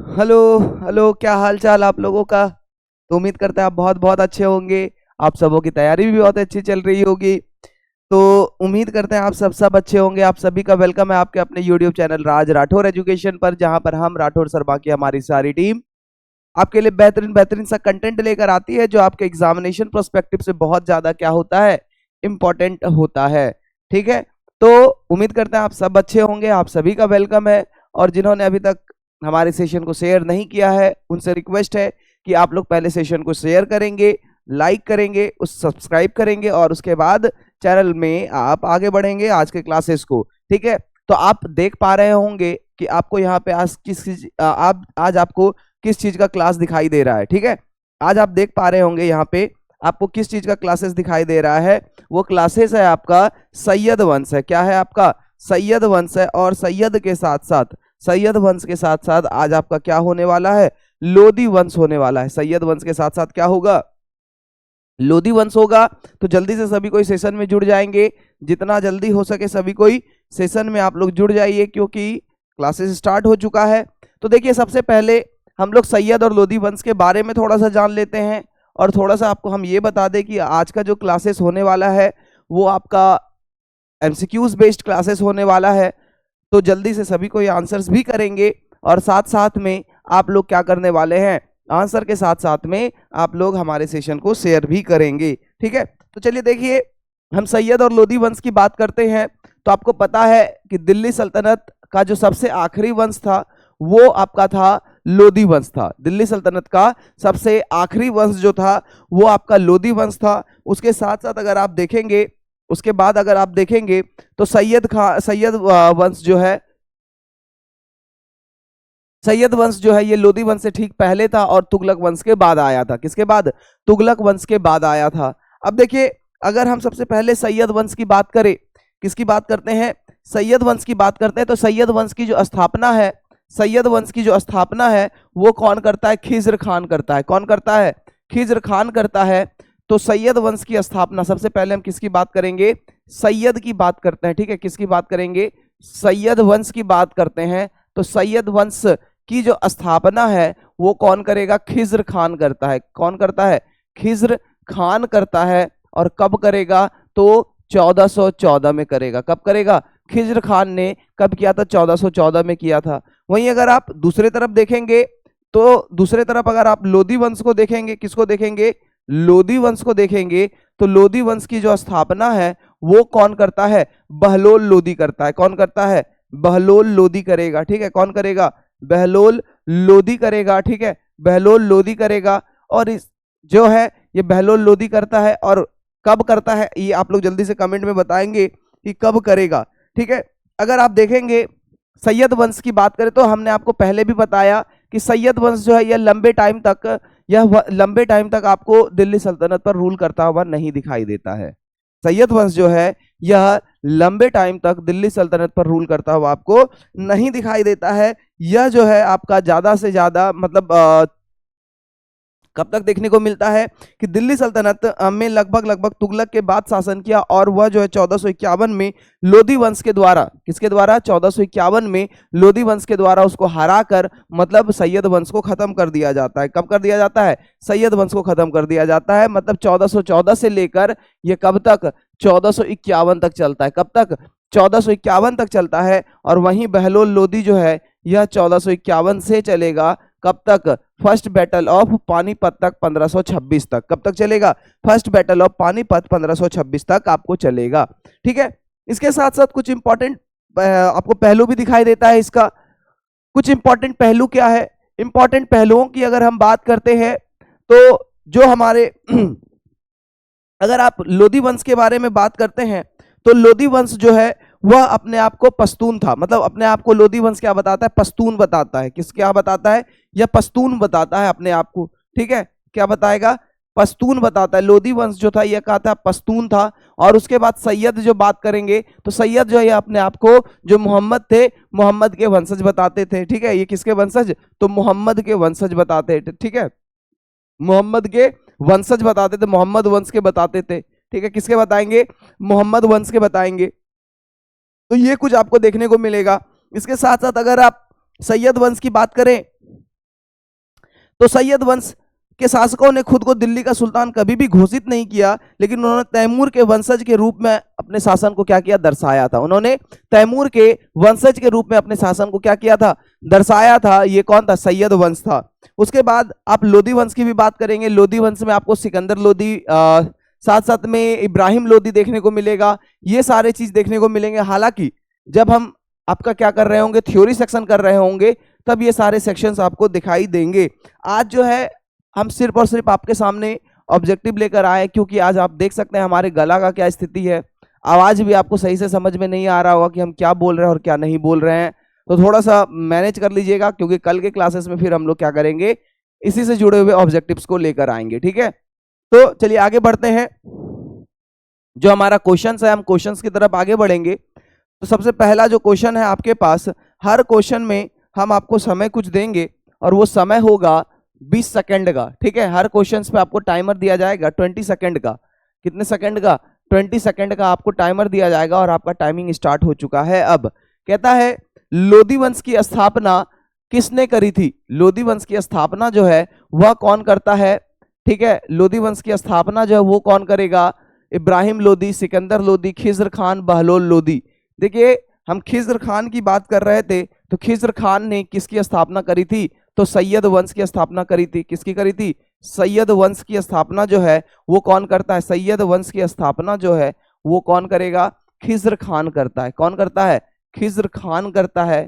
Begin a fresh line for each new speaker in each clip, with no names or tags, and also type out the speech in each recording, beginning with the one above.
Hello. Hello, क्या हाल चाल आप लोगों का। तो उम्मीद करते हैं आप बहुत बहुत अच्छे होंगे। आप सबों की तैयारी भी बहुत अच्छी चल रही होगी। तो उम्मीद करते हैं आप सब अच्छे होंगे। आप सभी का वेलकम है आपके अपने यूट्यूब चैनल राज राठौर एजुकेशन पर, जहां पर हम राठौर सर बाकी हमारी सारी टीम आपके लिए बेहतरीन बेहतरीन सा कंटेंट लेकर आती है, जो आपके एग्जामिनेशन प्रोस्पेक्टिव से बहुत ज्यादा क्या होता है, इंपॉर्टेंट होता है। ठीक है। तो उम्मीद करते हैं आप सब अच्छे होंगे। आप सभी का वेलकम है। और जिन्होंने अभी तक हमारे सेशन को शेयर नहीं किया है, उनसे रिक्वेस्ट है कि आप लोग पहले सेशन को शेयर करेंगे, लाइक करेंगे, उस सब्सक्राइब करेंगे और उसके बाद चैनल में आप आगे बढ़ेंगे आज के क्लासेस को। ठीक है। तो आप देख पा रहे होंगे कि आपको यहाँ पे आज आपको किस चीज का क्लास दिखाई दे रहा है। ठीक है। आज आप देख पा रहे होंगे यहाँ पे आपको किस चीज का क्लासेस दिखाई दे रहा है। वो क्लासेस है आपका सैयद वंश है। क्या है आपका? सैयद वंश है। और सैयद वंश के साथ साथ आज आपका क्या होने वाला है? लोधी वंश होने वाला है। सैयद वंश के साथ साथ क्या होगा? लोधी वंश होगा। तो जल्दी से सभी कोई सेशन में जुड़ जाएंगे। जितना जल्दी हो सके सभी कोई सेशन में आप लोग जुड़ जाइए, क्योंकि क्लासेस स्टार्ट हो चुका है। तो देखिए, सबसे पहले हम लोग सैयद और लोधी वंश के बारे में थोड़ा सा जान लेते हैं। और थोड़ा सा आपको हम ये बता दें कि आज का जो क्लासेस होने वाला है वो आपका एमसीक्यूज बेस्ड क्लासेस होने वाला है। तो जल्दी से सभी को ये आंसर्स भी करेंगे और साथ साथ में आप लोग क्या करने वाले हैं, आंसर के साथ साथ में आप लोग हमारे सेशन को शेयर भी करेंगे। ठीक है। तो चलिए देखिए, हम सैयद और लोधी वंश की बात करते हैं। तो आपको पता है कि दिल्ली सल्तनत का जो सबसे आखिरी वंश था वो आपका था लोधी वंश था। दिल्ली सल्तनत का सबसे आखिरी वंश जो था वो आपका लोधी वंश था। उसके साथ साथ अगर आप देखेंगे, उसके बाद अगर आप देखेंगे तो सैयद वंश जो है ये लोधी वंश से ठीक पहले था और तुगलक वंश के बाद आया था। किसके बाद? तुगलक वंश के बाद आया था। अब देखिए, अगर हम सबसे पहले सैयद वंश की बात करें, किसकी बात करते हैं? सैयद वंश की बात करते हैं। तो सैयद वंश की जो स्थापना है, सैयद वंश की जो स्थापना है वो कौन करता है? खिज्र खान करता है। कौन करता है? खिज्र खान करता है। तो सैयद वंश की स्थापना सबसे पहले हम किसकी बात करेंगे? सैयद की बात करते हैं। ठीक है। किसकी बात करेंगे? सैयद वंश की बात करते हैं। तो सैयद वंश की जो स्थापना है वो कौन करेगा? खिज्र खान करता है। कौन करता है? खिज्र खान करता है। और कब करेगा? तो 1414 में करेगा। कब करेगा? खिज्र खान ने कब किया था? 1414 में किया था। वहीं अगर आप दूसरे तरफ देखेंगे, तो दूसरे तरफ अगर आप लोधी वंश को देखेंगे, किसको देखेंगे? लोधी वंश को देखेंगे। तो लोधी वंश की जो स्थापना है वो कौन करता है? बहलोल लोधी करता है। कौन करता है? बहलोल लोधी करेगा। ठीक है। कौन करेगा? बहलोल लोधी करेगा। ठीक है। बहलोल लोधी करेगा। और इस जो है ये बहलोल लोधी करता है। और कब करता है ये आप लोग जल्दी से कमेंट में बताएंगे कि कब करेगा। ठीक है। अगर आप देखेंगे सैयद वंश की बात करें, तो हमने आपको पहले भी बताया कि सैयद वंश जो है यह लंबे टाइम तक आपको दिल्ली सल्तनत पर रूल करता हुआ नहीं दिखाई देता है। सैयद वंश जो है यह लंबे टाइम तक दिल्ली सल्तनत पर रूल करता हुआ आपको नहीं दिखाई देता है। यह जो है आपका ज्यादा से ज्यादा मतलब कब तक देखने को मिलता है कि दिल्ली सल्तनत में लगभग तुगलक के बाद शासन किया। और वह जो है 1451 में लोधी वंश के द्वारा, किसके द्वारा? 1451 में लोधी वंश के द्वारा उसको हराकर मतलब सैयद वंश को खत्म कर दिया जाता है। कब कर दिया जाता है? सैयद वंश को खत्म कर दिया जाता है। मतलब 1414 से लेकर ये कब तक? 1451 तक चलता है। कब तक? 1451 तक चलता है। और वहीं बहलोल लोधी जो है यह 1451 से चलेगा कब तक? फर्स्ट बैटल ऑफ पानीपत तक, 1526 तक। कब तक चलेगा? फर्स्ट बैटल ऑफ पानीपत 1526 तक आपको चलेगा। ठीक है। इसके साथ साथ कुछ इंपॉर्टेंट आपको पहलू भी दिखाई देता है इसका। कुछ इंपॉर्टेंट पहलू क्या है? इंपॉर्टेंट पहलुओं की अगर हम बात करते हैं तो जो हमारे अगर आप लोधी वंश के बारे में बात करते हैं तो लोधी वंश जो है वह अपने आप को पश्तून था। मतलब अपने आप को लोधी वंश क्या बताता है? पश्तून बताता है। किस क्या बताता है? यह पश्तून बताता है अपने आप को। ठीक है। क्या बताएगा? पश्तून बताता है। लोधी वंश जो था यह कहा था पश्तून था। और उसके बाद सैयद जो बात करेंगे तो सैयद जो है अपने आप को जो मोहम्मद थे, मोहम्मद के वंशज बताते थे। ठीक है। ये किसके वंशज? तो मोहम्मद के वंशज बताते थे। ठीक है। मोहम्मद के वंशज बताते थे, मोहम्मद वंश के बताते थे। ठीक है। किसके बताएंगे? मोहम्मद वंश के बताएंगे। तो ये कुछ आपको देखने को मिलेगा। इसके साथ साथ अगर आप सैयद वंश की बात करें तो सैयद वंश के शासकों ने खुद को दिल्ली का सुल्तान कभी भी घोषित नहीं किया, लेकिन उन्होंने तैमूर के वंशज के रूप में अपने शासन को क्या किया, दर्शाया था। उन्होंने तैमूर के वंशज के रूप में अपने शासन को क्या किया था, दर्शाया था। ये कौन था, सैयद वंश था। उसके बाद आप लोदी वंश की भी बात करेंगे। लोदी वंश में आपको सिकंदर लोदी, साथ साथ में इब्राहिम लोदी देखने को मिलेगा। ये सारे चीज देखने को मिलेंगे। हालांकि जब हम आपका क्या कर रहे होंगे, थ्योरी सेक्शन कर रहे होंगे, तब ये सारे सेक्शंस आपको दिखाई देंगे। आज जो है हम सिर्फ और सिर्फ आपके सामने ऑब्जेक्टिव लेकर आए, क्योंकि आज आप देख सकते हैं हमारे गला का क्या स्थिति है। आवाज भी आपको सही से समझ में नहीं आ रहा होगा कि हम क्या बोल रहे हैं और क्या नहीं बोल रहे हैं, तो थोड़ा सा मैनेज कर लीजिएगा, क्योंकि कल के क्लासेस में फिर हम लोग क्या करेंगे, इसी से जुड़े हुए ऑब्जेक्टिव्स को लेकर आएंगे। ठीक है, तो चलिए आगे बढ़ते हैं। जो हमारा क्वेश्चन है, हम क्वेश्चन की तरफ आगे बढ़ेंगे। तो सबसे पहला जो क्वेश्चन है आपके पास, हर क्वेश्चन में हम आपको समय कुछ देंगे और वो समय होगा 20 सेकंड का। ठीक है, हर क्वेश्चन पे आपको टाइमर दिया जाएगा 20 सेकंड का। कितने सेकंड का, 20 सेकंड का आपको टाइमर दिया जाएगा और आपका टाइमिंग स्टार्ट हो चुका है। अब कहता है लोदी वंश की स्थापना किसने करी थी। लोदी वंश की स्थापना जो है वह कौन करता है। ठीक है, लोदी वंश की स्थापना जो है वो कौन करेगा, इब्राहिम लोदी, सिकंदर लोदी, खिज्र खान, बहलोल लोदी। देखिए हम खिज्र खान की बात कर रहे थे, तो खिज्र खान ने किसकी स्थापना करी थी, तो सैयद वंश की स्थापना करी थी। किसकी करी थी, सैयद वंश की स्थापना जो है वो कौन करता है, सैयद वंश की स्थापना जो है वो कौन करेगा, खिज्र खान करता है। कौन करता है, खिज्र खान करता है।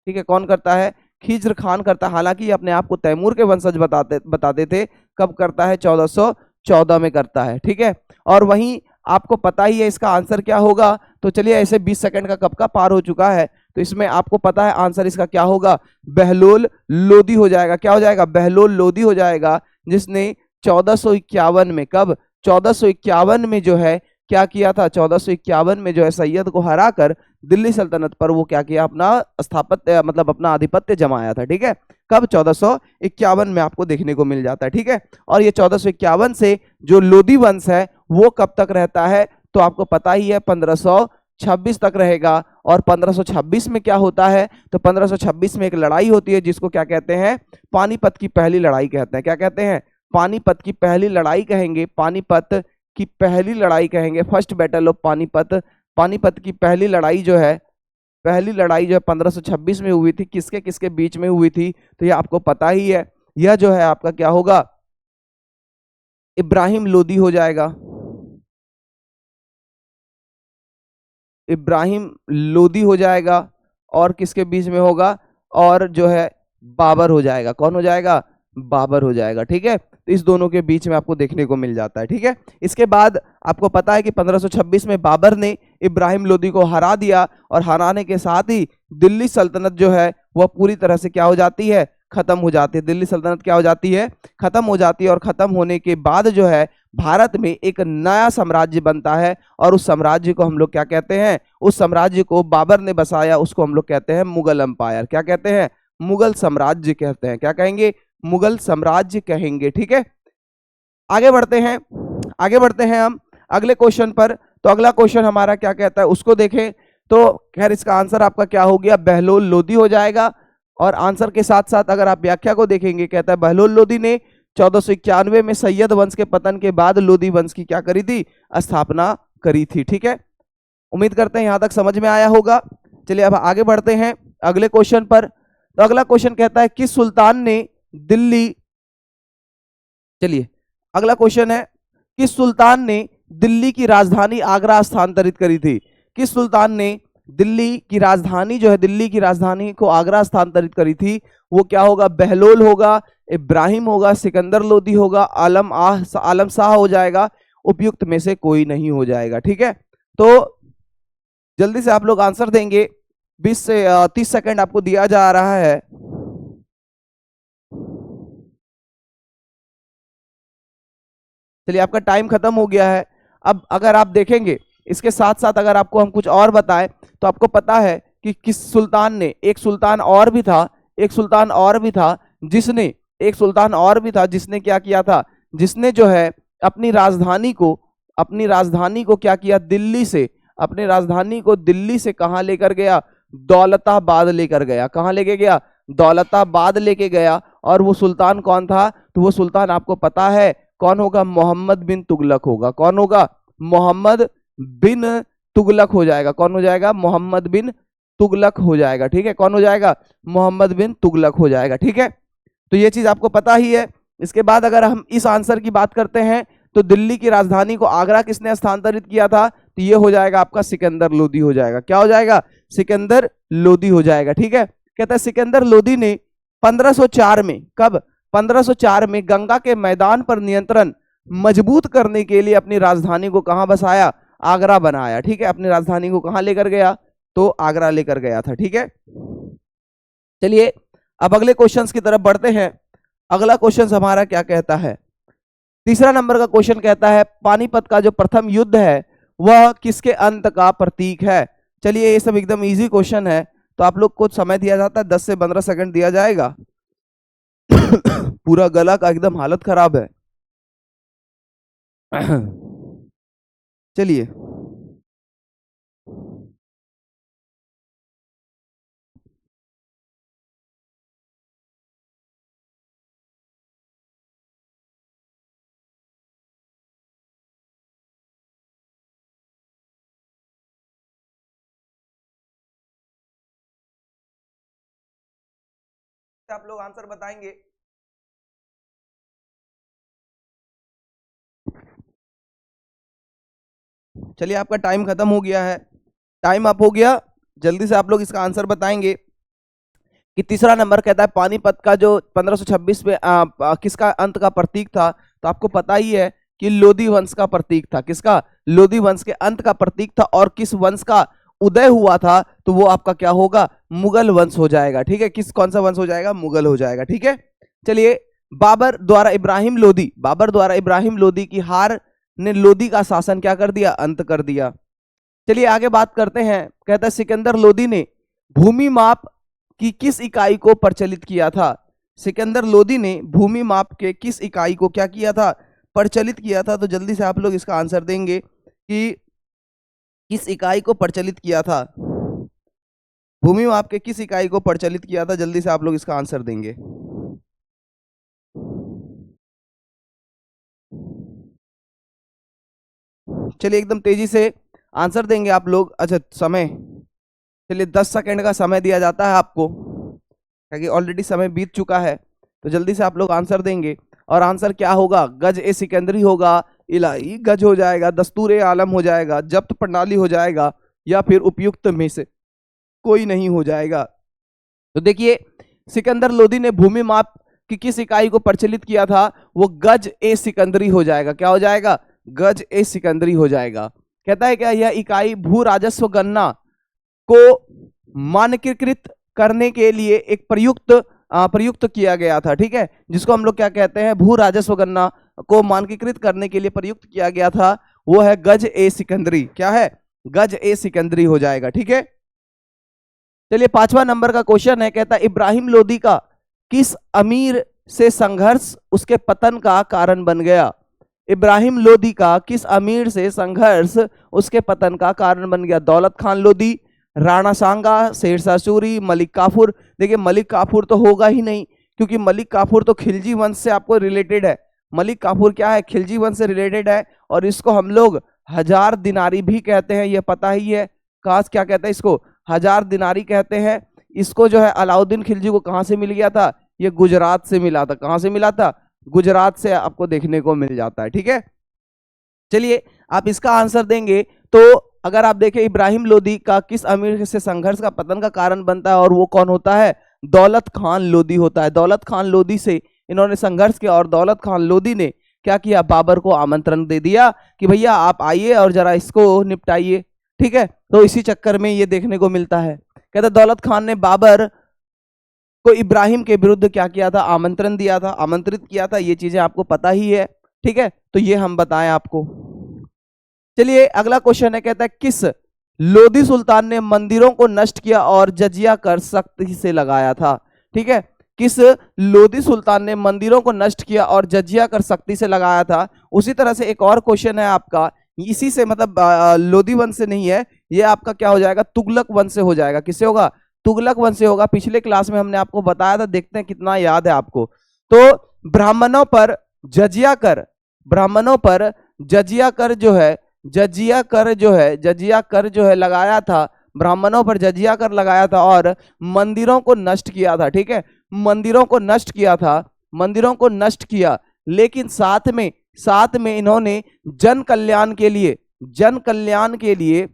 ठीक है, कौन करता है, खिज्र खान करता है। हालांकि अपने आप को तैमूर के वंशज बताते थे। कब करता है, 1414 में करता है। ठीक है, और वहीं आपको पता ही है इसका आंसर क्या होगा। तो चलिए, ऐसे 20 सेकंड का कब का पार हो चुका है, तो इसमें आपको पता है आंसर इसका क्या होगा, बहलोल लोदी हो जाएगा। क्या हो जाएगा, बहलोल लोदी हो जाएगा, जिसने 1451 में, कब, 1451 में जो है क्या किया था, 1451 में जो है सैयद को हराकर दिल्ली सल्तनत पर वो क्या किया, अपना स्थापत्य मतलब अपना आधिपत्य जमाया था। ठीक है, कब, 1451 में आपको देखने को मिल जाता है। ठीक है, और ये 1451 से जो लोदी वंश है वो कब तक रहता है, तो आपको पता ही है 1526 तक रहेगा। और 1526 में क्या होता है, तो 1526 में एक लड़ाई होती है जिसको क्या कहते हैं, पानीपत की पहली लड़ाई कहते हैं। क्या कहते हैं, पानीपत की पहली लड़ाई कहेंगे, पानीपत की पहली लड़ाई कहेंगे, first battle of Panipat. Panipat की पहली लड़ाई जो है 1526 में हुई थी। किसके किसके बीच में हुई थी, तो ये आपको पता ही है। यह जो है आपका क्या होगा, इब्राहिम लोदी हो जाएगा। इब्राहिम लोदी हो जाएगा, और किसके बीच में होगा, और जो है बाबर हो जाएगा। कौन हो जाएगा, बाबर हो जाएगा। ठीक है, तो इस दोनों के बीच में आपको देखने को मिल जाता है। ठीक है, इसके बाद आपको पता है कि 1526 में बाबर ने इब्राहिम लोदी को हरा दिया, और हराने के साथ ही दिल्ली सल्तनत जो है वह पूरी तरह से क्या हो जाती है, खत्म हो जाती है। दिल्ली सल्तनत क्या हो जाती है, खत्म हो जाती है। और खत्म होने के बाद जो है भारत में एक नया साम्राज्य बनता है, और उस साम्राज्य को हम लोग क्या कहते हैं, उस साम्राज्य को बाबर ने बसाया, उसको हम लोग कहते हैं मुगल एम्पायर। क्या कहते हैं, मुगल साम्राज्य कहते हैं। क्या कहेंगे, मुगल साम्राज्य कहेंगे। ठीक है, आगे बढ़ते हैं, आगे बढ़ते हैं हम अगले क्वेश्चन पर। तो अगला क्वेश्चन हमारा क्या कहता है उसको देखें। तो खैर इसका आंसर आपका क्या हो गया, बहलोल लोदी हो जाएगा। और आंसर के साथ साथ अगर आप व्याख्या को देखेंगे, कहता है बहलोल लोदी ने 1491 में सैयद वंश के पतन के बाद लोदी वंश की क्या करी थी, स्थापना करी थी। ठीक है, उम्मीद करते हैं यहां तक समझ में आया होगा। चलिए अब आगे बढ़ते हैं अगले क्वेश्चन पर। तो अगला क्वेश्चन कहता है किस सुल्तान ने दिल्ली, चलिए अगला क्वेश्चन है, किस सुल्तान ने दिल्ली की राजधानी आगरा स्थानांतरित करी थी। किस सुल्तान ने दिल्ली की राजधानी जो है, दिल्ली की राजधानी को आगरा स्थानांतरित करी थी। वो क्या होगा, बहलोल होगा, इब्राहिम होगा, सिकंदर लोदी होगा, आलम शाह हो जाएगा। उपयुक्त में से कोई नहीं हो जाएगा। ठीक है, तो जल्दी से आप लोग आंसर देंगे। 20 से 30 सेकंड आपको दिया जा रहा है। चलिए आपका टाइम खत्म हो गया है। अब अगर आप देखेंगे इसके साथ साथ अगर आपको हम कुछ और बताएं, तो आपको पता है कि किस सुल्तान ने, एक सुल्तान और भी था, एक सुल्तान और भी था जिसने, एक सुल्तान और भी था जिसने क्या किया था, जिसने जो है अपनी राजधानी को क्या किया, दिल्ली से, अपनी राजधानी को दिल्ली से कहां लेकर गया, दौलताबाद लेकर गया। कहां लेके गया, दौलताबाद लेके गया। और वो सुल्तान कौन था? तो वो सुल्तान आपको पता है कौन होगा? मोहम्मद बिन तुगलक होगा। कौन होगा? मोहम्मद बिन तुगलक हो जाएगा। कौन हो जाएगा? मोहम्मद बिन तुगलक हो जाएगा। ठीक है, कौन हो जाएगा? मोहम्मद बिन तुगलक हो जाएगा। ठीक है, तो ये चीज आपको पता ही है। इसके बाद अगर हम इस आंसर की बात करते हैं तो दिल्ली की राजधानी को आगरा किसने हस्तांतरित किया था? तो ये हो जाएगा आपका सिकंदर लोदी हो जाएगा। क्या हो जाएगा? सिकंदर लोदी हो जाएगा। ठीक है, कहता है सिकंदर लोदी ने 1504 में, कब? 1504 में गंगा के मैदान पर नियंत्रण मजबूत करने के लिए अपनी राजधानी को कहां बसाया? आगरा बनाया। ठीक है, अपनी राजधानी को कहां लेकर गया? तो आगरा लेकर गया था। ठीक है, चलिए अब अगले क्वेश्चंस की तरफ बढ़ते हैं। अगला क्वेश्चन हमारा क्या कहता है? तीसरा नंबर का क्वेश्चन कहता है पानीपत का जो प्रथम युद्ध है वह किसके अंत का प्रतीक है? चलिए ये सब एकदम इजी क्वेश्चन है, तो आप लोग को समय दिया जाता है 10 से 15 सेकंड दिया जाएगा। पूरा गला का एकदम हालत खराब है। चलिए आप लोग आंसर बताएंगे। चलिए आपका टाइम खत्म हो गया है, टाइम अप हो गया। जल्दी से आप लोग इसका आंसर बताएंगे कि तीसरा नंबर कहता है पानीपत का जो 1526 में किसका अंत का प्रतीक था? तो आपको पता ही है कि लोधी वंश का प्रतीक था। किसका? लोधी वंश के अंत का प्रतीक था। और किस वंश का उदय हुआ था? तो वो आपका क्या होगा? मुगल वंश हो जाएगा। ठीक है, कौन सा वंश हो जाएगा? मुगल हो जाएगा। ठीक है, चलिए बाबर द्वारा इब्राहिम लोदी की हार ने लोदी का शासन क्या कर दिया? अंत कर दिया। चलिए आगे बात करते हैं। कहता है सिकंदर लोदी ने भूमि माप की किस इकाई को प्रचलित किया था? सिकंदर लोदी ने भूमि माप के किस इकाई को क्या किया था? प्रचलित किया था। तो जल्दी से आप लोग इसका आंसर देंगे कि किस इकाई को प्रचलित किया था? भूमि माप के किस इकाई को प्रचलित किया था? जल्दी से आप लोग इसका आंसर देंगे। चलिए एकदम तेजी से आंसर देंगे आप लोग। अच्छा समय, चलिए 10 सेकंड का समय दिया जाता है आपको क्योंकि ऑलरेडी समय बीत चुका है। तो जल्दी से आप लोग आंसर देंगे। और आंसर क्या होगा? गज ए सिकंदरी होगा, इलाही गज हो जाएगा, दस्तूर ए आलम हो जाएगा, जब्त प्रणाली हो जाएगा, या फिर उपयुक्त में से कोई नहीं हो जाएगा। तो देखिए सिकंदर लोदी ने भूमि माप की किस इकाई को प्रचलित किया था? वो गज ए सिकंदरी हो जाएगा। क्या हो जाएगा? गज ए सिकंदरी हो जाएगा। कहता है क्या यह इकाई भू राजस्व गणना को मानकीकृत करने के लिए एक प्रयुक्त किया गया था। ठीक है, जिसको हम लोग क्या कहते हैं? भू राजस्व गणना को मानकीकृत करने के लिए प्रयुक्त किया गया था, वो है गज ए सिकंदरी। क्या है? गज ए सिकंदरी हो जाएगा। ठीक है, चलिए 5वां नंबर का क्वेश्चन है। कहता है इब्राहिम लोदी का किस अमीर से संघर्ष उसके पतन का कारण बन गया? इब्राहिम लोदी का किस अमीर से संघर्ष उसके पतन का कारण बन गया? दौलत खान लोदी, राणा सांगा, शेरशाह सूरी, मलिक काफूर। देखिए मलिक काफूर तो होगा ही नहीं, क्योंकि मलिक काफूर तो खिलजी वंश से आपको रिलेटेड है। मलिक काफूर क्या है? खिलजी वंश से रिलेटेड है। और इसको हम लोग हजार दिनारी भी कहते हैं, ये पता ही है। काश क्या कहते हैं इसको? हजार दिनारी कहते हैं। इसको जो है अलाउद्दीन खिलजी को कहां से मिल गया था? ये गुजरात से मिला था। कहां से मिला था? गुजरात से आपको देखने को मिल जाता है। ठीक है, चलिए आप इसका आंसर देंगे। तो अगर आप देखें इब्राहिम लोदी का किस अमीर से संघर्ष का पतन का कारण बनता है, और वो कौन होता है? दौलत खान लोदी होता है। दौलत खान लोदी से इन्होंने संघर्ष किया और दौलत खान लोदी ने क्या किया? बाबर को आमंत्रण दे दिया कि भैया आप आइए और जरा इसको निपटाइए। ठीक है, तो इसी चक्कर में ये देखने को मिलता है। कहता दौलत खान ने बाबर को इब्राहिम के विरुद्ध क्या किया था? आमंत्रण दिया था, आमंत्रित किया था। ये चीजें आपको पता ही है। ठीक है, तो ये हम बताएं आपको। चलिए अगला क्वेश्चन है। कहता है किस लोदी सुल्तान ने मंदिरों को नष्ट किया और जजिया कर सख्ती से लगाया था? ठीक है, किस लोदी सुल्तान ने मंदिरों को नष्ट किया और जजिया कर सख्ती से लगाया था? उसी तरह से एक और क्वेश्चन है आपका, इसी से मतलब लोदी वंश से नहीं है, ये आपका क्या हो जाएगा? तुगलक वंश से हो जाएगा। किससे होगा? तुगलक वंश से होगा। पिछले क्लास में हमने आपको बताया था, देखते हैं कितना याद है आपको। तो ब्राह्मणों पर जजिया कर, ब्राह्मणों पर जजिया कर जो है, जजिया कर जो है, जजिया कर जो है लगाया था, ब्राह्मणों पर जजिया कर लगाया था और मंदिरों को नष्ट किया था। ठीक है, मंदिरों को नष्ट किया था, मंदिरों को नष्ट किया, लेकिन साथ में इन्होंने जन कल्याण के लिए, जन कल्याण के लिए,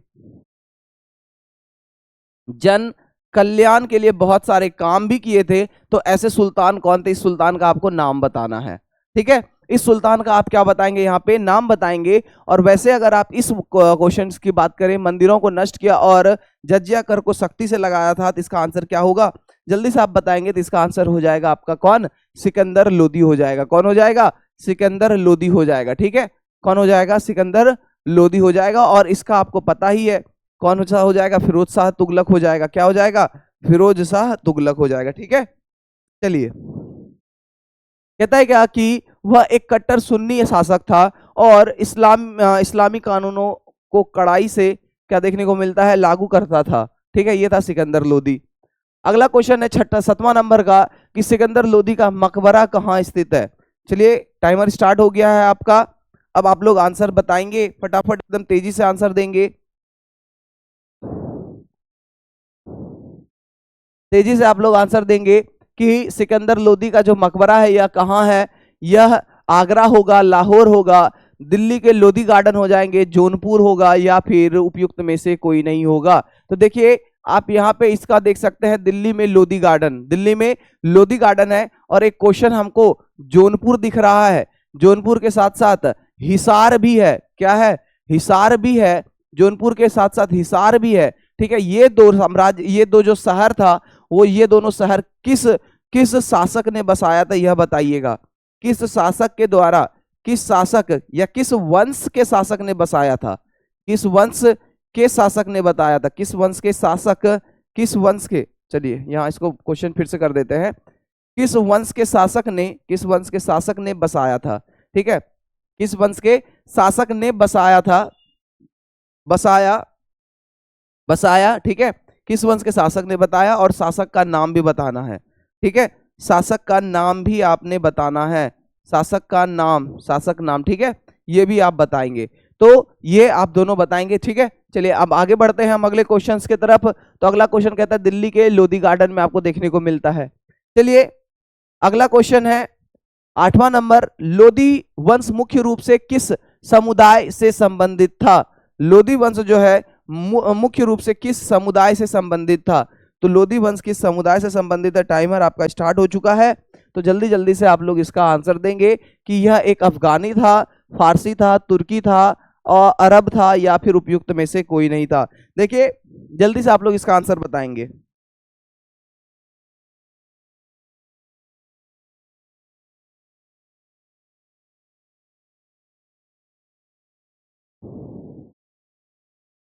जन कल्याण के लिए बहुत सारे काम भी किए थे। तो ऐसे सुल्तान कौन थे? इस सुल्तान का आपको नाम बताना है। ठीक है, इस सुल्तान का आप क्या बताएंगे? यहाँ पे नाम बताएंगे। और वैसे अगर आप इस क्वेश्चन की बात करें, मंदिरों को नष्ट किया और जजिया कर को सख्ती से लगाया था, तो इसका आंसर क्या होगा? जल्दी से आप बताएंगे तो इसका आंसर हो जाएगा आपका कौन? सिकंदर लोदी हो जाएगा। कौन हो जाएगा? सिकंदर लोदी हो जाएगा। ठीक है, कौन हो जाएगा? सिकंदर लोदी हो जाएगा। और इसका आपको पता ही है कौन सा हो जाएगा? फिरोज शाह तुगलक हो जाएगा। क्या हो जाएगा? फिरोज शाह तुगलक हो जाएगा। ठीक है, चलिए, कहता है क्या कि वह एक कट्टर सुन्नी शासक था और इस्लामी कानूनों को कड़ाई से क्या देखने को मिलता है? लागू करता था। ठीक है, ये था सिकंदर लोदी। अगला क्वेश्चन है 7वां नंबर का कि सिकंदर लोदी का मकबरा कहाँ स्थित है। चलिए, टाइमर स्टार्ट हो गया है आपका। अब आप लोग आंसर बताएंगे, फटाफट एकदम तेजी से आंसर देंगे, तेजी से आप लोग आंसर देंगे कि सिकंदर लोदी का जो मकबरा है यह कहाँ है। यह आगरा होगा, लाहौर होगा, दिल्ली के लोधी गार्डन हो जाएंगे, जौनपुर होगा, या फिर उपयुक्त में से कोई नहीं होगा। तो देखिए, आप यहाँ पे इसका देख सकते हैं, दिल्ली में लोधी गार्डन, दिल्ली में लोधी गार्डन है। और एक क्वेश्चन हमको जौनपुर दिख रहा है, जौनपुर के साथ साथ हिसार भी है। क्या है? हिसार भी है, जौनपुर के साथ साथ हिसार भी है। ठीक है, ये दो साम्राज्य, ये दो जो शहर था, वो ये दोनों शहर किस किस शासक ने बसाया था, यह बताइएगा। किस शासक के द्वारा, किस शासक या किस वंश के शासक ने बसाया था? किस वंश के शासक ने बताया था? किस वंश के शासक, किस वंश के, चलिए यहाँ इसको क्वेश्चन फिर से कर देते हैं। किस वंश के शासक ने, किस वंश के शासक ने बसाया था? ठीक है, किस वंश के शासक ने बसाया था? बसाया। ठीक है, किस वंश के शासक ने बताया, और शासक का नाम भी बताना है। ठीक है, शासक का नाम भी आपने बताना है, शासक का नाम, शासक नाम। ठीक है, ये भी आप बताएंगे। तो ये आप दोनों बताएंगे। ठीक है, चलिए अब आगे बढ़ते हैं हम अगले क्वेश्चंस की तरफ। तो अगला क्वेश्चन कहता है दिल्ली के लोधी गार्डन में आपको देखने को मिलता है। चलिए, अगला क्वेश्चन है 8वां नंबर, लोधी वंश मुख्य रूप से किस समुदाय से संबंधित था? लोधी वंश जो है मुख्य रूप से किस समुदाय से संबंधित था? तो लोधी वंश किस समुदाय से संबंधित है? टाइमर आपका स्टार्ट हो चुका है। तो जल्दी जल्दी से आप लोग इसका आंसर देंगे कि यह एक अफगानी था, फारसी था, तुर्की था, और अरब था, या फिर उपयुक्त में से कोई नहीं था। देखिए, जल्दी से आप लोग इसका आंसर बताएंगे।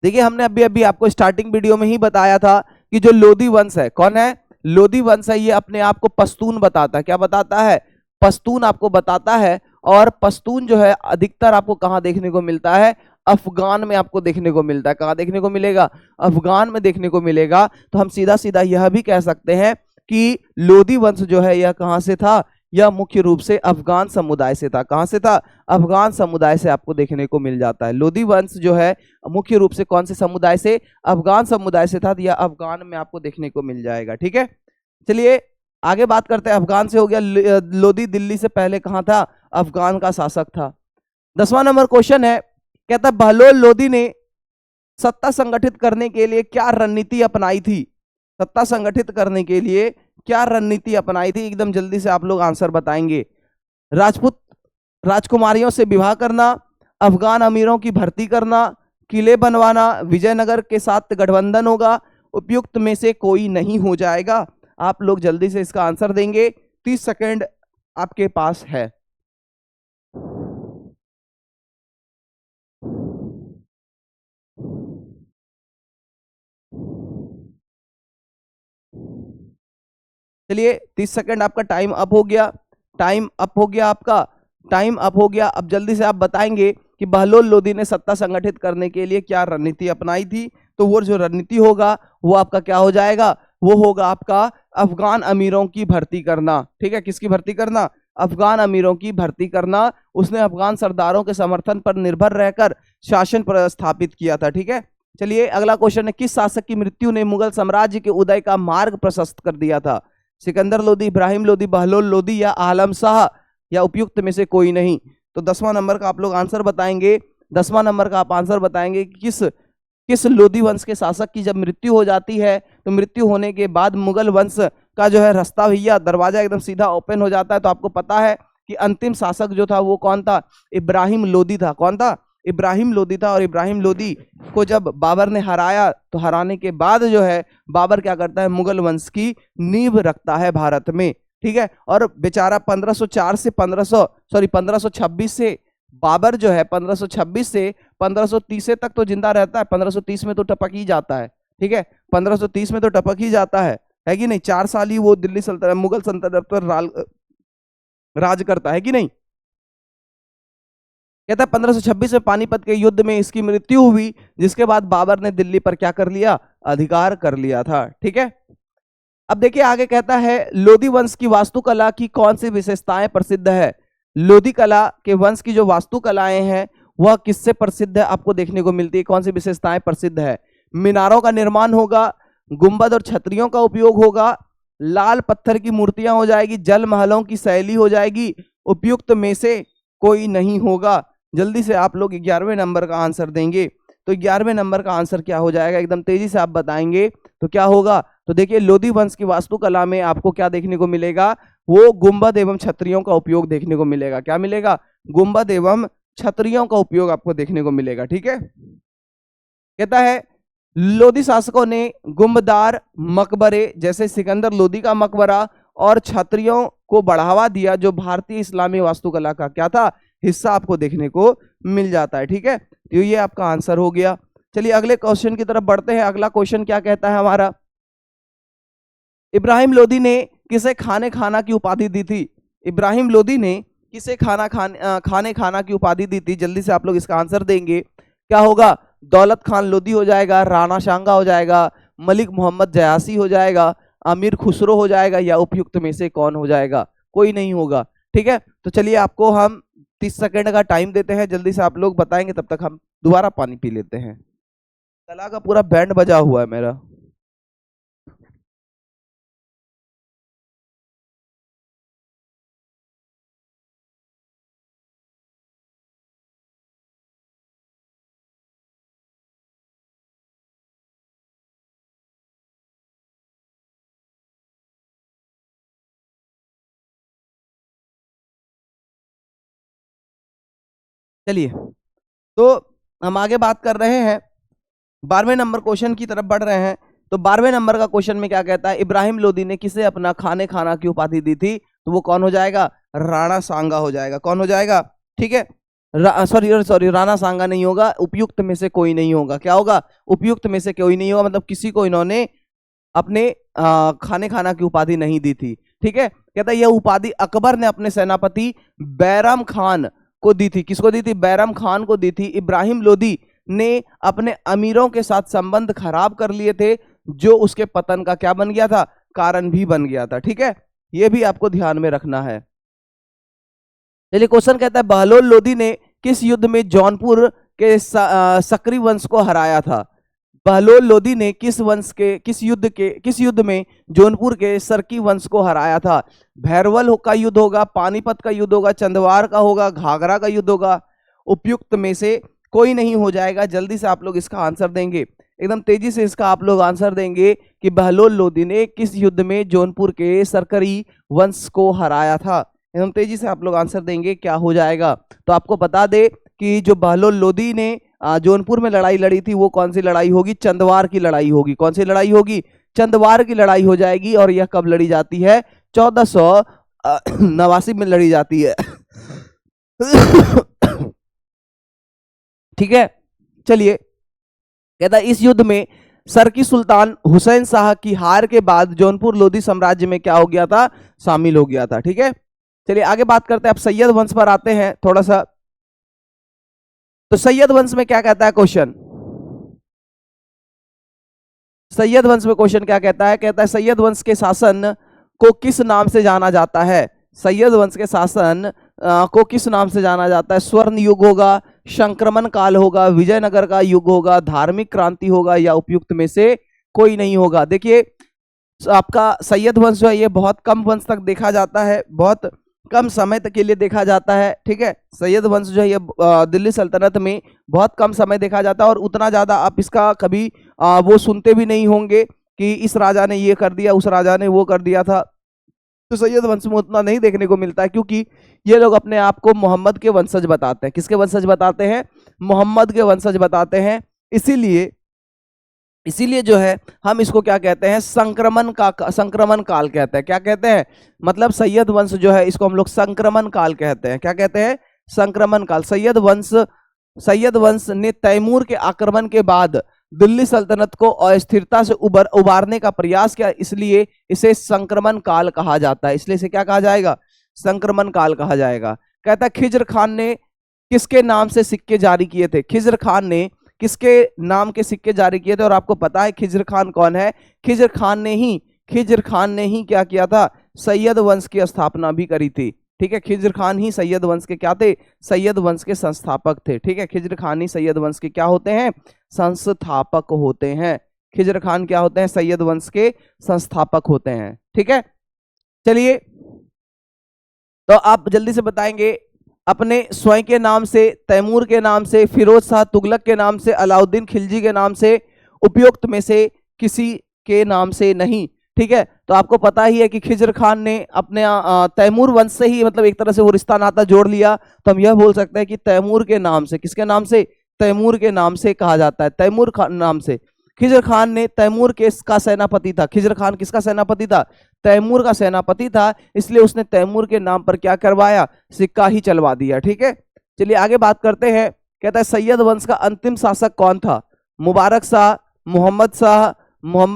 देखिए, हमने अभी अभी आपको स्टार्टिंग वीडियो में ही बताया था कि जो लोधी वंश है, कौन है? लोधी वंश है, ये अपने आप को पश्तून बताता है। क्या बताता है? पश्तून आपको बताता है। और पश्तून जो है अधिकतर आपको कहाँ देखने को मिलता है? अफगान में आपको देखने को मिलता है। कहाँ देखने को मिलेगा? अफगान में देखने को मिलेगा। तो हम सीधा सीधा यह भी कह सकते हैं कि लोधी वंश जो है यह कहाँ से था? यह मुख्य रूप से अफगान समुदाय से था। कहाँ से था? अफगान समुदाय से आपको देखने को मिल जाता है। लोधी वंश जो है मुख्य रूप से कौन से समुदाय से? अफगान समुदाय से था। यह अफगान में आपको देखने को मिल जाएगा। ठीक है, चलिए आगे बात करते हैं। अफगान से हो गया। लोधी दिल्ली से पहले कहाँ था? अफगान का शासक था। 10वां नंबर क्वेश्चन है, कहता बहलोल लोधी ने सत्ता संगठित करने के लिए क्या रणनीति अपनाई थी? सत्ता संगठित करने के लिए क्या रणनीति अपनाई थी? एकदम जल्दी से आप लोग आंसर बताएंगे। राजपूत राजकुमारियों से विवाह करना, अफगान अमीरों की भर्ती करना, किले बनवाना, विजयनगर के साथ गठबंधन होगा, उपयुक्त में से कोई नहीं हो जाएगा। आप लोग जल्दी से इसका आंसर देंगे। 30 सेकंड आपके पास है। चलिए, 30 सेकंड आपका टाइम अप हो गया। टाइम अप हो गया आपका, टाइम अप हो गया। अब जल्दी से आप बताएंगे कि बहलोल लोधी ने सत्ता संगठित करने के लिए क्या रणनीति अपनाई थी। तो वो जो रणनीति होगा वो आपका क्या हो जाएगा? वो होगा आपका अफगान अमीरों की भर्ती करना। ठीक है, किसकी भर्ती करना? अफगान अमीरों की भर्ती करना। उसने अफगान सरदारों के समर्थन पर निर्भर रहकर शासन स्थापित किया था। ठीक है, चलिए अगला क्वेश्चन है, किस शासक की मृत्यु ने मुगल साम्राज्य के उदय का मार्ग प्रशस्त कर दिया था? सिकंदर लोदी, इब्राहिम लोदी, बहलोल लोदी या आलम शाह, या उपयुक्त में से कोई नहीं? तो 10वां नंबर का आप लोग आंसर बताएंगे। 10वां नंबर का आप आंसर बताएंगे कि किस लोदी वंश के शासक की जब मृत्यु हो जाती है, तो मृत्यु होने के बाद मुगल वंश का जो है रास्ता भैया दरवाजा एकदम सीधा ओपन हो जाता है। तो आपको पता है कि अंतिम शासक जो था वो कौन था? इब्राहिम लोदी था। कौन था? इब्राहिम लोदी था। और इब्राहिम लोदी को जब बाबर ने हराया, तो हराने के बाद जो है बाबर क्या करता है? मुगल वंश की नींव रखता है भारत में। ठीक है, और बेचारा 1504 से 1526 से बाबर जो है 1526 से 1530 तक तो जिंदा रहता है। 1530 में तो टपक ही जाता है। ठीक है, 1530 में तो टपक ही जाता है कि नहीं? 4 साल ही वो दिल्ली सल्तनत, मुगल सल्तनत पर राज करता है कि नहीं? कहता है 1526 में पानीपत के युद्ध में इसकी मृत्यु हुई, जिसके बाद बाबर ने दिल्ली पर क्या कर लिया? अधिकार कर लिया था। ठीक है, अब देखिए आगे कहता है, लोदी वंश की वास्तुकला की कौन सी विशेषताएं प्रसिद्ध है? लोदी कला के वंश की जो वास्तुकलाएं हैं वह किससे प्रसिद्ध है? आपको देखने को मिलती है। कौन सी विशेषताएं प्रसिद्ध है? मीनारों का निर्माण होगा, गुंबद और छतरियों का उपयोग होगा, लाल पत्थर की मूर्तियां हो जाएगी, जल महलों की शैली हो जाएगी, उपयुक्त में से कोई नहीं होगा। जल्दी से आप लोग 11वें नंबर का आंसर देंगे। तो 11वें नंबर का आंसर क्या हो जाएगा? एकदम तेजी से आप बताएंगे तो क्या होगा? तो देखिए लोदी वंश की वास्तुकला में आपको क्या देखने को मिलेगा? वो गुंबद एवं छतरियों का उपयोग देखने को मिलेगा। क्या मिलेगा? गुंबद एवं छतरियों का उपयोग आपको देखने को मिलेगा। ठीक है, कहता है लोदी शासकों ने गुंबदार मकबरे जैसे सिकंदर लोदी का मकबरा और छतरियों को बढ़ावा दिया, जो भारतीय इस्लामी वास्तुकला का क्या था? हिस्सा आपको देखने को मिल जाता है। ठीक है, तो ये आपका आंसर हो गया। चलिए अगले क्वेश्चन की तरफ बढ़ते हैं। अगला क्वेश्चन क्या कहता है हमारा? इब्राहिम लोदी ने किसे खाने खाना की उपाधि दी थी? इब्राहिम लोदी ने किसे खाने खाना की उपाधि दी थी? जल्दी से आप लोग इसका आंसर देंगे। क्या होगा? दौलत खान लोदी हो जाएगा, राणा सांगा हो जाएगा, मलिक मोहम्मद जयासी हो जाएगा, अमीर खुसरो हो जाएगा, या उपयुक्त में से कौन हो जाएगा? कोई नहीं होगा। ठीक है, तो चलिए आपको हम 30 सेकंड का टाइम देते हैं, जल्दी से आप लोग बताएंगे, तब तक हम दोबारा पानी पी लेते हैं। गला का पूरा बैंड बजा हुआ है मेरा। चलिए, तो हम आगे बात कर रहे हैं, 12वें नंबर क्वेश्चन की तरफ बढ़ रहे हैं। तो 12वें नंबर का क्वेश्चन में क्या कहता है? इब्राहिम लोदी ने किसे अपना खाने खाना की उपाधि दी थी? तो वो कौन हो जाएगा? राणा सांगा हो जाएगा। कौन हो जाएगा? ठीक है, सॉरी सॉरी, राणा सांगा नहीं होगा, उपयुक्त में से कोई नहीं होगा। क्या होगा? उपयुक्त में से कोई नहीं होगा, मतलब किसी को इन्होंने अपने खाने खाना की उपाधि नहीं दी थी। ठीक है, कहता है यह उपाधि अकबर ने अपने सेनापति बैरम खान को दी थी। किसको दी थी? बैरम खान को दी थी। इब्राहिम लोदी ने अपने अमीरों के साथ संबंध खराब कर लिए थे, जो उसके पतन का क्या बन गया था? कारण भी बन गया था। ठीक है, यह भी आपको ध्यान में रखना है। चलिए क्वेश्चन कहता है, बहलोल लोदी ने किस युद्ध में जौनपुर के सक्री वंश को हराया था? बहलोल लोदी ने किस युद्ध में जौनपुर के सरकी वंश को हराया था? भैरवल का युद्ध होगा, पानीपत का युद्ध होगा, चंदवार का होगा, घाघरा का युद्ध होगा? उपयुक्त में से कोई नहीं हो जाएगा। जल्दी से आप लोग इसका आंसर देंगे, एकदम तेजी से इसका आप लोग आंसर देंगे कि बहलोल लोदी ने किस युद्ध में जौनपुर के सरकरी वंश को हराया था? एकदम तेजी से आप लोग आंसर देंगे, क्या हो जाएगा? तो आपको बता दे कि जो बहलोल लोदी ने जौनपुर में लड़ाई लड़ी थी, वो कौन सी लड़ाई होगी? चंदवार की लड़ाई होगी। कौन सी लड़ाई होगी? चंदवार की लड़ाई हो जाएगी। और यह कब लड़ी जाती है? 1489 में लड़ी जाती है। ठीक है, चलिए, कहता है इस युद्ध में सरकी सुल्तान हुसैन शाह की हार के बाद जौनपुर लोदी साम्राज्य में क्या हो गया था? शामिल हो गया था। ठीक है, चलिए आगे बात करते हैं। अब सैयद वंश पर आते हैं थोड़ा सा। तो सैयद वंश में क्या कहता है क्वेश्चन? सैयद वंश में क्वेश्चन क्या कहता है, कहता है सैयद वंश के शासन को किस नाम से जाना जाता है। सैयद वंश के शासन को किस नाम से जाना जाता है। स्वर्ण युग होगा, संक्रमण काल होगा, विजयनगर का युग होगा, धार्मिक क्रांति होगा, या उपयुक्त में से कोई नहीं होगा। देखिए आपका सैयद वंश जो है ये बहुत कम वंश तक देखा जाता है, बहुत कम समय तक के लिए देखा जाता है। ठीक है, सैयद वंश जो है ये दिल्ली सल्तनत में बहुत कम समय देखा जाता है, और उतना ज्यादा आप इसका कभी वो सुनते भी नहीं होंगे कि इस राजा ने ये कर दिया, उस राजा ने वो कर दिया था। तो सैयद वंश में उतना नहीं देखने को मिलता है, क्योंकि ये लोग अपने आप को मोहम्मद के वंशज बताते हैं। किसके वंशज बताते हैं? मोहम्मद के वंशज बताते हैं। इसीलिए जो है हम इसको क्या कहते हैं, संक्रमण काल कहते हैं। क्या कहते हैं? मतलब सैयद वंश जो है इसको हम लोग संक्रमण काल कहते हैं। क्या कहते हैं? संक्रमण काल। सैयद वंश ने तैमूर के आक्रमण के बाद दिल्ली सल्तनत को अस्थिरता से उबारने का प्रयास किया, इसलिए इसे संक्रमण काल कहा जाता है। इसलिए इसे क्या कहा जाएगा? संक्रमण काल कहा जाएगा। कहता है खिज्र खान ने किसके नाम से सिक्के जारी किए थे। खिज्र खान ने किसके नाम के सिक्के जारी किए थे? और आपको पता है खिज्र खान कौन है? खिज्र खान ने ही क्या किया था? सैयद वंश की स्थापना भी करी थी। ठीक है, खिज्र खान ही सैयद वंश के क्या थे? सैयद वंश के संस्थापक थे। ठीक है, खिज्र खान ही सैयद वंश के क्या होते हैं? संस्थापक होते हैं। खिज्र खान क्या होते हैं? सैयद वंश के संस्थापक होते हैं। ठीक है, चलिए तो आप जल्दी से बताएंगे अपने स्वयं के नाम से, तैमूर के नाम से, फिरोज शाह तुगलक के नाम से, अलाउद्दीन खिलजी के नाम से, उपयुक्त में से किसी के नाम से नहीं। ठीक है, तो आपको पता ही है कि खिज्र खान ने अपने तैमूर वंश से ही मतलब एक तरह से वो रिश्ता नाता जोड़ लिया। तो हम यह बोल सकते हैं कि तैमूर के नाम से, किसके नाम से? तैमूर के नाम से कहा जाता है, तैमूर खान नाम से। खिज्र खान ने तैमूर के का सेनापति था। खिज्र खान किसका सेनापति था? तैमूर का सेनापति था, इसलिए उसने तैमूर के नाम पर क्या करवाया? सिक्का ही चलवा दिया। ठीक है, चलिए आगे बात करते हैं। कहता है सैयद वंश का अंतिम शासक कौन था? मुबारक शाह, मोहम्मद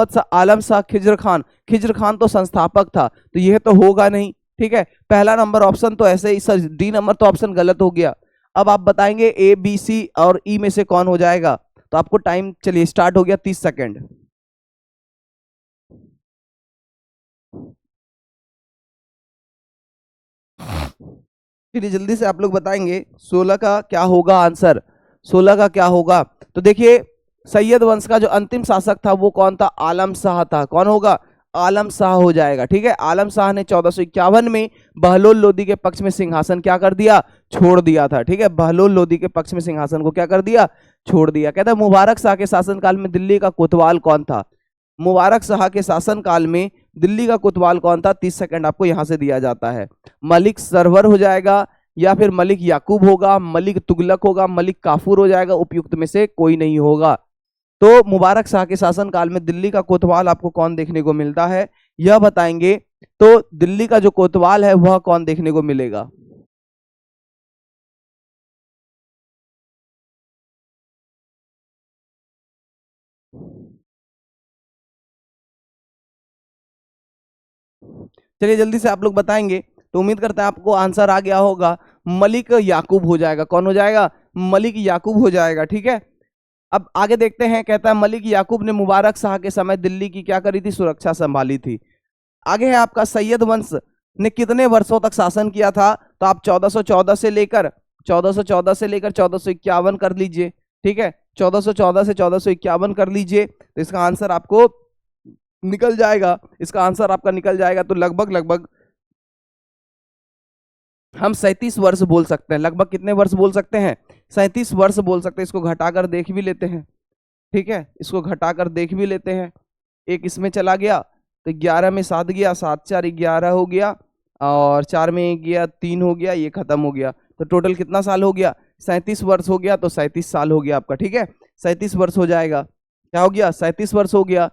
शाह, आलम शाह, खिज्र खान। खिज्र खान तो संस्थापक था, तो यह तो होगा नहीं। ठीक है, पहला नंबर ऑप्शन तो ऐसे ही सर, डी नंबर तो ऑप्शन गलत हो गया। अब आप बताएंगे ए, बी, सी और ई में से कौन हो जाएगा। तो आपको टाइम चलिए स्टार्ट हो गया, 30 सेकेंड। चलिए जल्दी से आप लोग बताएंगे 16 का क्या होगा आंसर। 16 का क्या होगा? तो देखिए सैयद वंश का जो अंतिम शासक था वो कौन था? आलम शाह था। कौन होगा? आलम शाह हो जाएगा। ठीक है, आलम शाह ने 1451 में बहलोल लोदी के पक्ष में सिंहासन क्या कर दिया? छोड़ दिया था। ठीक है, बहलोल लोदी के पक्ष में सिंहासन को क्या कर दिया? छोड़ दिया। कहता है मुबारक शाह के शासनकाल में दिल्ली का कोतवाल कौन था? मुबारक शाह के शासनकाल में दिल्ली का कोतवाल कौन था? 30 सेकंड आपको यहां से दिया जाता है। मलिक सरवर हो जाएगा, या फिर मलिक याकूब होगा, मलिक तुगलक होगा, मलिक काफूर हो जाएगा, उपयुक्त में से कोई नहीं होगा। तो मुबारक शाह के शासनकाल में दिल्ली का कोतवाल आपको कौन देखने को मिलता है, यह बताएंगे। तो दिल्ली का जो कोतवाल है वह कौन देखने को मिलेगा? चलिए जल्दी से आप लोग बताएंगे, तो उम्मीद करते हैं आपको आंसर आ गया होगा। मलिक याकूब हो जाएगा। कौन हो जाएगा? मलिक याकूब हो जाएगा। ठीक है, अब आगे देखते हैं। कहता है मलिक याकूब ने मुबारक शाह के समय दिल्ली की क्या करी थी? सुरक्षा संभाली थी। आगे है आपका सैयद वंश ने कितने वर्षों तक शासन किया था? तो आप 1414 से लेकर 1451 कर लीजिए। ठीक है, 1414 से 1451 कर लीजिए, तो इसका आंसर आपको निकल जाएगा। इसका आंसर आपका निकल जाएगा तो लगभग हम 37 वर्ष बोल सकते हैं। लगभग कितने वर्ष बोल सकते हैं? 37 वर्ष बोल सकते हैं। इसको घटाकर देख भी लेते हैं। ठीक है, इसको घटाकर देख भी लेते हैं। एक इसमें चला गया तो 11 में 7 गया, 7 4 11 हो गया, और 4 में 1 गया, 3 हो गया, ये खत्म हो गया। तो टोटल कितना साल हो गया? 37 वर्ष हो गया। तो 37 साल हो गया आपका। ठीक है, 37 वर्ष हो जाएगा। क्या हो गया? 37 वर्ष हो गया।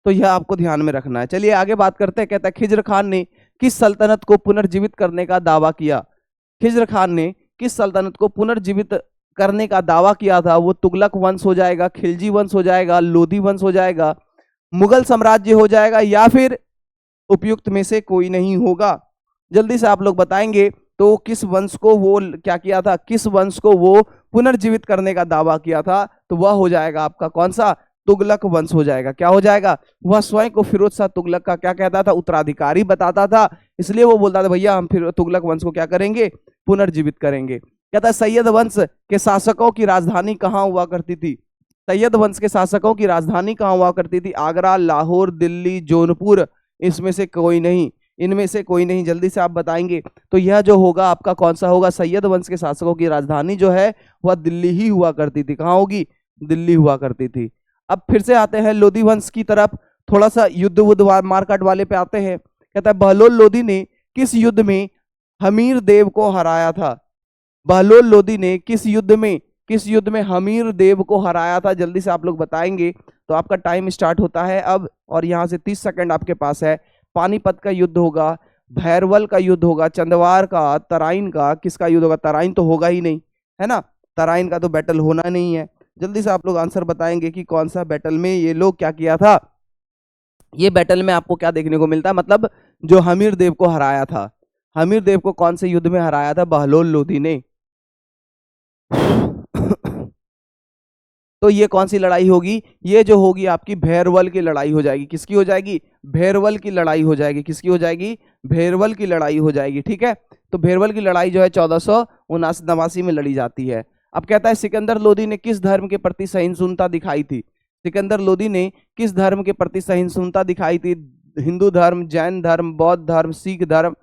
तो यह आपको ध्यान में रखना है। चलिए आगे बात करते हैं। कहता है खिज्र खान ने किस सल्तनत को पुनर्जीवित करने का दावा किया? खिज्र खान ने किस सल्तनत को पुनर्जीवित करने का दावा किया था? वो तुगलक वंश हो जाएगा, खिलजी वंश हो जाएगा, लोधी वंश हो जाएगा, मुगल साम्राज्य हो जाएगा, या फिर उपयुक्त में से कोई नहीं होगा। जल्दी से आप लोग बताएंगे। तो किस वंश को वो क्या किया था? किस वंश को वो पुनर्जीवित करने का दावा किया था? तो वह हो जाएगा आपका कौन सा? तुगलक वंश हो जाएगा। क्या हो जाएगा? वह स्वयं को फिरोज शाह तुगलक का क्या कहता था? उत्तराधिकारी बताता था, इसलिए वो बोलता था भैया हम फिर तुगलक वंश को क्या करेंगे? पुनर्जीवित करेंगे। कहता है सैयद वंश के शासकों की राजधानी कहाँ हुआ करती थी? सैयद वंश के शासकों की राजधानी कहाँ हुआ करती थी? आगरा, लाहौर, दिल्ली, जौनपुर, इसमें से कोई नहीं, इनमें से कोई नहीं। जल्दी से आप बताएंगे। तो यह जो होगा आपका कौन सा होगा? सैयद वंश के शासकों की राजधानी जो है वह दिल्ली ही हुआ करती थी। कहाँ होगी? दिल्ली हुआ करती थी। अब फिर से आते हैं लोधी वंश की तरफ, थोड़ा सा युद्ध वुद्ध मारकाट वाले पे आते हैं। कहता है बहलोल लोधी ने किस युद्ध में हमीर देव को हराया था? बहलोल लोधी ने किस युद्ध में हमीर देव को हराया था? जल्दी से आप लोग बताएंगे। तो आपका टाइम स्टार्ट होता है अब, और यहां से 30 सेकंड आपके पास है। पानीपत का युद्ध होगा, भैरवल का युद्ध होगा, चंदवार का, तराइन का, किसका युद्ध होगा? तराइन तो होगा ही नहीं, है ना, तराइन का तो बैटल होना नहीं है। जल्दी से आप लोग आंसर बताएंगे कि कौन सा बैटल में ये लोग क्या किया था। ये बैटल में आपको क्या देखने को मिलता है? मतलब जो हमीर देव को हराया था, हमीर देव को कौन से युद्ध में हराया था? बहलोल लोधी ने। तो ये कौन सी लड़ाई होगी? ये जो होगी आपकी भैरवल की लड़ाई हो जाएगी। किसकी हो जाएगी? भैरवल की लड़ाई हो जाएगी। किसकी हो जाएगी? भैरवल की लड़ाई हो जाएगी। ठीक है, तो भैरवल की लड़ाई जो है 1479 में लड़ी जाती है। अब कहता है सिकंदर लोधी ने किस धर्म के प्रति सहिष्णुता दिखाई थी? सिकंदर लोधी ने किस धर्म के प्रति सहिष्णुता दिखाई थी? हिंदू धर्म, जैन धर्म, बौद्ध धर्म, सिख धर्म,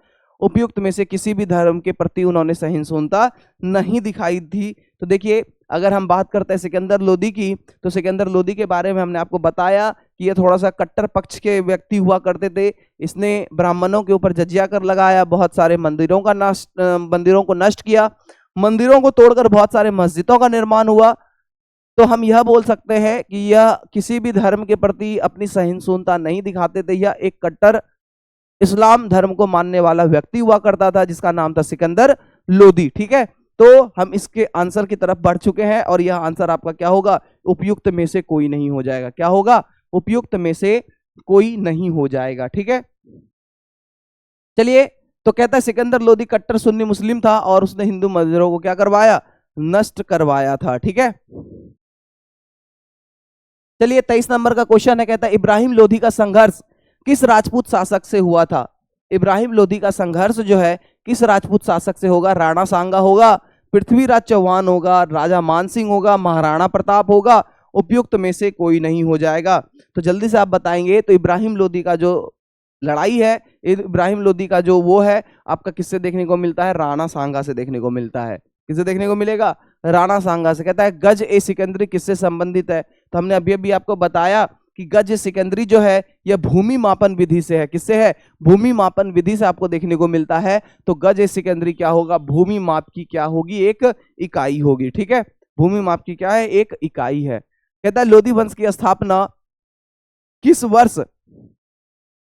उपयुक्त में से किसी भी धर्म के प्रति उन्होंने सहिष्णुता नहीं दिखाई थी। तो देखिए, अगर हम बात करते हैं सिकंदर लोधी की, तो सिकंदर लोधी के बारे में हमने आपको बताया कि ये थोड़ा सा कट्टर पक्ष के व्यक्ति हुआ करते थे। इसने ब्राह्मणों के ऊपर जजिया कर लगाया, बहुत सारे मंदिरों को नष्ट किया, मंदिरों को तोड़कर बहुत सारे मस्जिदों का निर्माण हुआ। तो हम यह बोल सकते हैं कि यह किसी भी धर्म के प्रति अपनी सहिष्णुता नहीं दिखाते थे। यह एक कट्टर इस्लाम धर्म को मानने वाला व्यक्ति हुआ करता था, जिसका नाम था सिकंदर लोधी। ठीक है, तो हम इसके आंसर की तरफ बढ़ चुके हैं, और यह आंसर आपका क्या होगा? उपयुक्त में से कोई नहीं हो जाएगा। क्या होगा? उपयुक्त में से कोई नहीं हो जाएगा। ठीक है, चलिए, तो कहता है सिकंदर लोधी कट्टर सुन्नी मुस्लिम था और उसने हिंदू मंदिरों को क्या करवाया? नष्ट करवाया था। ठीक है, चलिए 23 नंबर का क्वेश्चन है। कहता है इब्राहिम लोधी का संघर्ष किस राजपूत शासक से हुआ था? इब्राहिम लोधी का संघर्ष जो है किस राजपूत शासक से होगा? राणा सांगा होगा, पृथ्वीराज चौहान होगा, राजा मानसिंह होगा, महाराणा प्रताप होगा? उपयुक्त में से कोई नहीं हो जाएगा। तो जल्दी से आप बताएंगे। तो इब्राहिम लोधी का जो लड़ाई है, इब्राहिम लोधी का जो वो है आपका किससे देखने को मिलता है? राणा सांगा से देखने को मिलता है। किससे देखने को मिलेगा? राणा सांगा से। कहता है गज ए सिकंदरी किससे संबंधित है? तो हमने अभी अभी आपको बताया कि गज सिकंदरी जो है यह भूमि मापन विधि से है। किससे है? भूमि मापन विधि से आपको देखने को मिलता है। तो गज सिकंदरी क्या होगा? भूमि माप की क्या होगी? एक इकाई होगी। ठीक है, भूमि माप की क्या है? एक इकाई है। कहता है लोधी वंश की स्थापना किस वर्ष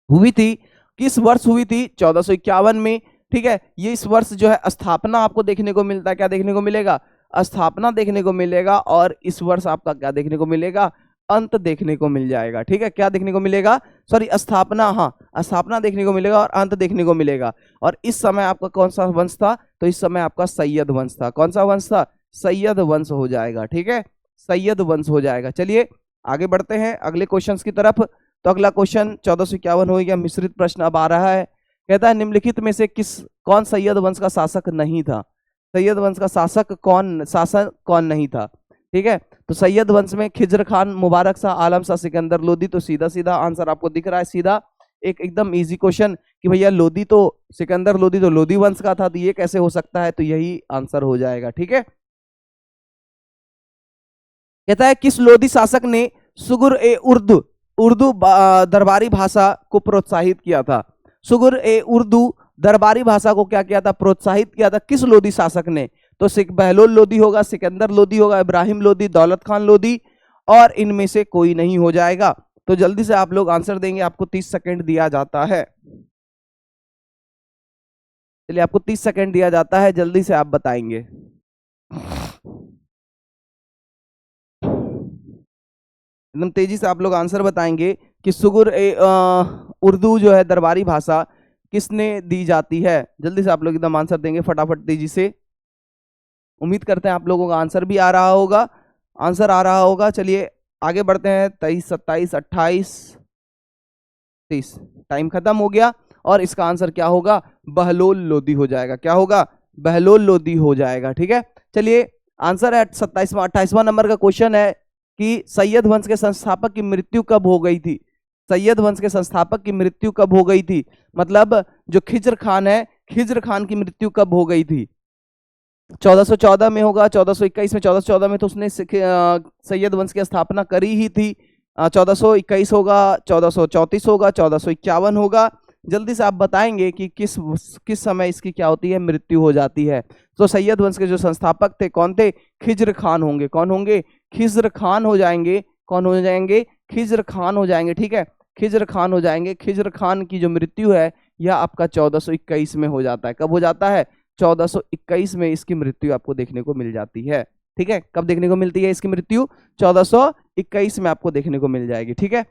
हुई थी? किस वर्ष हुई थी? 1451 में। ठीक है, ये इस वर्ष जो है स्थापना आपको देखने को मिलता है। क्या देखने को मिलेगा? स्थापना देखने को मिलेगा। और इस वर्ष आपका क्या देखने को मिलेगा? अंत देखने को मिल जाएगा। ठीक है, क्या देखने को मिलेगा? सॉरी, स्थापना, हाँ, स्थापना देखने को मिलेगा और अंत देखने को मिलेगा। और इस समय आपका कौन सा वंश था? तो इस समय आपका सैयद वंश था। कौन सा वंश था? सैयद वंश हो जाएगा। ठीक है, सैयद वंश हो जाएगा। चलिए आगे बढ़ते हैं अगले क्वेश्चन की तरफ। तो अगला क्वेश्चन 1451 हो गया, मिश्रित प्रश्न अब आ रहा है। कहता है निम्नलिखित में से कौन सैयद वंश का शासक नहीं था? सैयद वंश का शासक कौन नहीं था? ठीक है, तो सैयद वंश में खिजर खान, मुबारक शाह, आलम शाह, सिकंदर लोधी। तो सीधा सीधा आंसर आपको दिख रहा है, सीधा एकदम इजी क्वेश्चन कि भैया लोधी तो सिकंदर लोधी तो लोधी वंश का था, तो ये कैसे हो सकता है? तो यही आंसर हो जाएगा। ठीक है, कहता है किस लोधी शासक ने सुगुर ए उर्दू दरबारी भाषा को प्रोत्साहित किया था? सुगुर ए उर्दू दरबारी भाषा को क्या किया था? प्रोत्साहित किया था। किस लोधी शासक ने? तो बहलोल लोधी होगा, सिकंदर लोधी होगा, इब्राहिम लोधी, दौलत खान लोधी, और इनमें से कोई नहीं हो जाएगा। तो जल्दी से आप लोग आंसर देंगे, आपको 30 सेकंड दिया जाता है। चलिए, आपको 30 सेकंड दिया जाता है, जल्दी से आप बताएंगे। एकदम तेजी से आप लोग आंसर बताएंगे कि सुगुर उर्दू जो है दरबारी भाषा किसने दी जाती है? जल्दी से आप लोग एकदम आंसर देंगे फटाफट तेजी से। उम्मीद करते हैं आप लोगों का आंसर भी आ रहा होगा, आंसर आ रहा होगा। चलिए आगे बढ़ते हैं, 23, 27, 28, 30, टाइम खत्म हो गया और इसका आंसर क्या होगा, बहलोल लोदी हो जाएगा। क्या होगा, बहलोल लोदी हो जाएगा। ठीक है, चलिए आंसर है 27वां 28वां नंबर का क्वेश्चन है कि सैयद वंश के संस्थापक की मृत्यु कब हो गई थी। सैयद वंश के संस्थापक की मृत्यु कब हो गई थी, मतलब जो खिज्र खान है, खिज्र खान की मृत्यु कब हो गई थी। 1414 में होगा, 1421 में, 1414 में तो उसने सैयद वंश की स्थापना करी ही थी। 1421 होगा, 1434 होगा, 1451 होगा। जल्दी से आप बताएंगे कि किस समय इसकी क्या होती है, मृत्यु हो जाती है। तो सैयद वंश के जो संस्थापक थे कौन थे, खिज्र खान होंगे। कौन होंगे, खिज्र खान हो जाएंगे। कौन हो जाएंगे, खिज्र खान हो जाएंगे। ठीक है, खिज्र खान हो जाएंगे। खिज्र खान की जो मृत्यु है यह आपका 1421 में हो जाता है। कब हो जाता है, 1421 में इसकी मृत्यु आपको देखने को मिल जाती है। ठीक है, कब देखने को मिलती है इसकी मृत्यु, 1421 में आपको देखने को मिल जाएगी। ठीक है,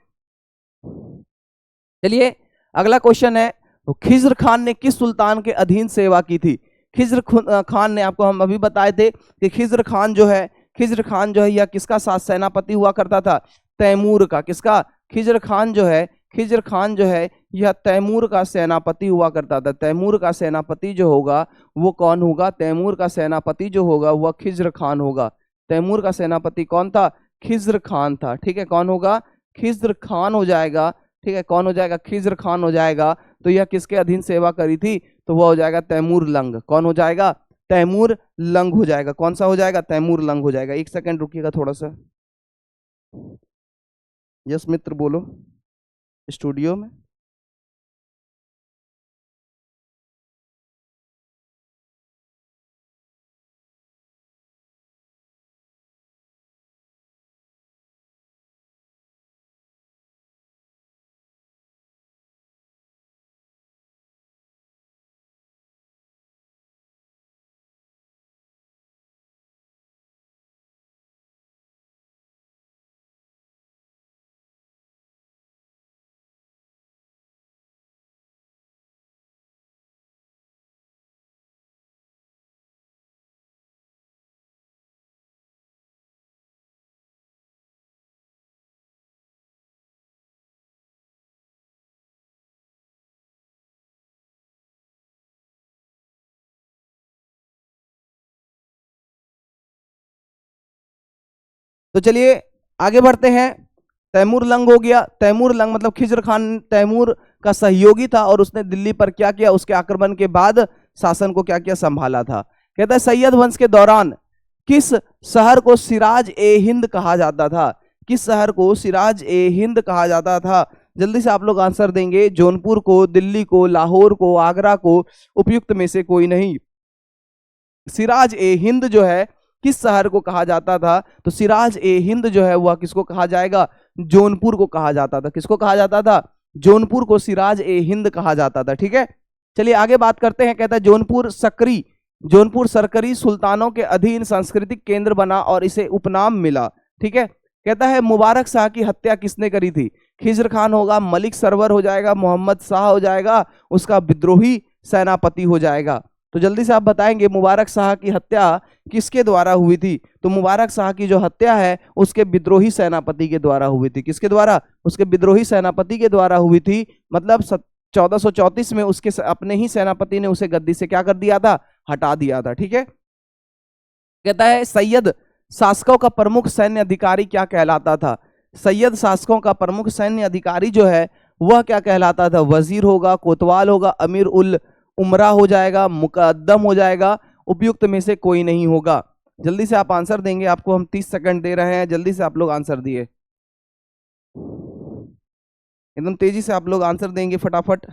चलिए अगला क्वेश्चन है, तो खिज्र खान ने किस सुल्तान के अधीन सेवा की थी। खिज्र खान ने, आपको हम अभी बताए थे कि खिज्र खान जो है, खिज्र खान जो है यह किसका साथ सेनापति हुआ करता था, तैमूर का। किसका, खिज्र खान जो है, खिज्र खान जो है यह तैमूर का सेनापति हुआ करता था। तैमूर का सेनापति जो होगा वो कौन होगा, तैमूर का सेनापति जो होगा वह खिज्र खान होगा। तैमूर का सेनापति कौन था, खिज्र खान था। ठीक है, कौन होगा, खिज्र खान हो जाएगा। ठीक है, कौन हो जाएगा, खिज्र खान हो जाएगा। तो यह किसके अधीन सेवा करी थी, तो वह हो जाएगा तैमूर लंग। कौन हो जाएगा, तैमूर लंग हो जाएगा। कौन सा हो जाएगा, तैमूर लंग हो जाएगा। एक सेकंड रुकिएगा थोड़ा सा। यस मित्र बोलो, स्टूडियो में। तो चलिए आगे बढ़ते हैं। तैमूर लंग हो गया। तैमूर लंग मतलब खिज्र खान तैमूर का सहयोगी था और उसने दिल्ली पर क्या किया, उसके आक्रमण के बाद शासन को क्या किया, संभाला था। कहता है सैयद वंश के दौरान किस शहर को सिराज ए हिंद कहा जाता था। किस शहर को सिराज ए हिंद कहा जाता था। जल्दी से आप लोग आंसर देंगे। जौनपुर को, दिल्ली को, लाहौर को, आगरा को, उपयुक्त में से कोई नहीं। सिराज ए हिंद जो है किस शहर को कहा जाता था, तो सिराज ए हिंद जो है वह किसको कहा जाएगा, जौनपुर को कहा जाता था। किसको कहा जाता था, जौनपुर को सिराज ए हिंद कहा जाता था। ठीक है, चलिए आगे बात करते हैं। कहता है जौनपुर सरकरी सुल्तानों के अधीन सांस्कृतिक केंद्र बना और इसे उपनाम मिला। ठीक है, कहता है मुबारक शाह की हत्या किसने करी थी। खिज्र खान होगा, मलिक सरवर हो जाएगा, मोहम्मद शाह हो जाएगा, उसका विद्रोही सेनापति हो जाएगा। तो जल्दी से आप बताएंगे मुबारक शाह की हत्या किसके द्वारा हुई थी। तो मुबारक शाह की जो हत्या है उसके विद्रोही सेनापति के द्वारा हुई थी। किसके द्वारा, उसके विद्रोही सेनापति के द्वारा हुई थी। मतलब 1434 में उसके अपने ही सेनापति ने उसे गद्दी से क्या कर दिया था, हटा दिया था। ठीक है, कहता है सैयद शासकों का प्रमुख सैन्य अधिकारी क्या कहलाता था। सैयद शासकों का प्रमुख सैन्य अधिकारी जो है वह क्या कहलाता था। वजीर होगा, कोतवाल होगा, अमीर उल उमरा हो जाएगा, मुकद्दम हो जाएगा, उपयुक्त में से कोई नहीं होगा। जल्दी से आप आंसर देंगे। आपको हम 30 सेकंड दे रहे हैं, जल्दी से आप लोग आंसर दिए। एकदम तेजी से आप लोग आंसर देंगे फटाफट।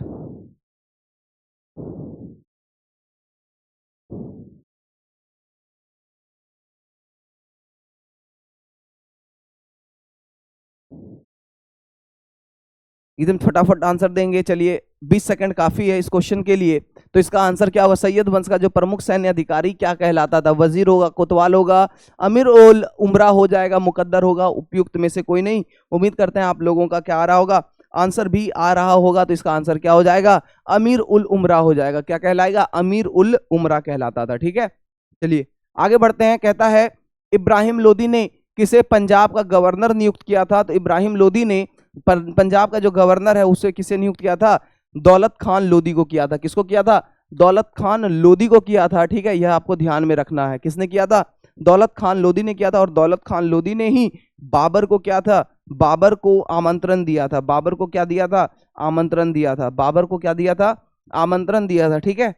एकदम फटाफट आंसर देंगे। चलिए 20 सेकंड काफी है इस क्वेश्चन के लिए। तो इसका आंसर क्या होगा, सैयद वंश का जो प्रमुख सैन्य अधिकारी क्या कहलाता था। वजीर होगा, कोतवाल होगा, अमीर उल उमरा हो जाएगा, मुकद्दर होगा, उपयुक्त में से कोई नहीं। उम्मीद करते हैं आप लोगों का क्या आ रहा होगा, आंसर भी आ रहा होगा। तो इसका आंसर क्या हो जाएगा, अमीर उल उमरा हो जाएगा। क्या कहलाएगा, अमीर उल उमरा कहलाता था। ठीक है, चलिए आगे बढ़ते हैं। कहता है इब्राहिम लोदी ने किसे पंजाब का गवर्नर नियुक्त किया था? तो इब्राहिम लोदी ने पंजाब का जो गवर्नर है उसे किसे नियुक्त किया था? दौलत खान लोदी को किया था। किसको किया था? दौलत खान लोदी को किया था। ठीक है, यह आपको ध्यान में रखना है। किसने किया था? दौलत खान लोदी ने किया था। और दौलत खान लोदी ने ही बाबर को क्या था? बाबर को आमंत्रण दिया था। बाबर को क्या दिया था? आमंत्रण दिया था। बाबर को क्या दिया था? आमंत्रण दिया था। ठीक है,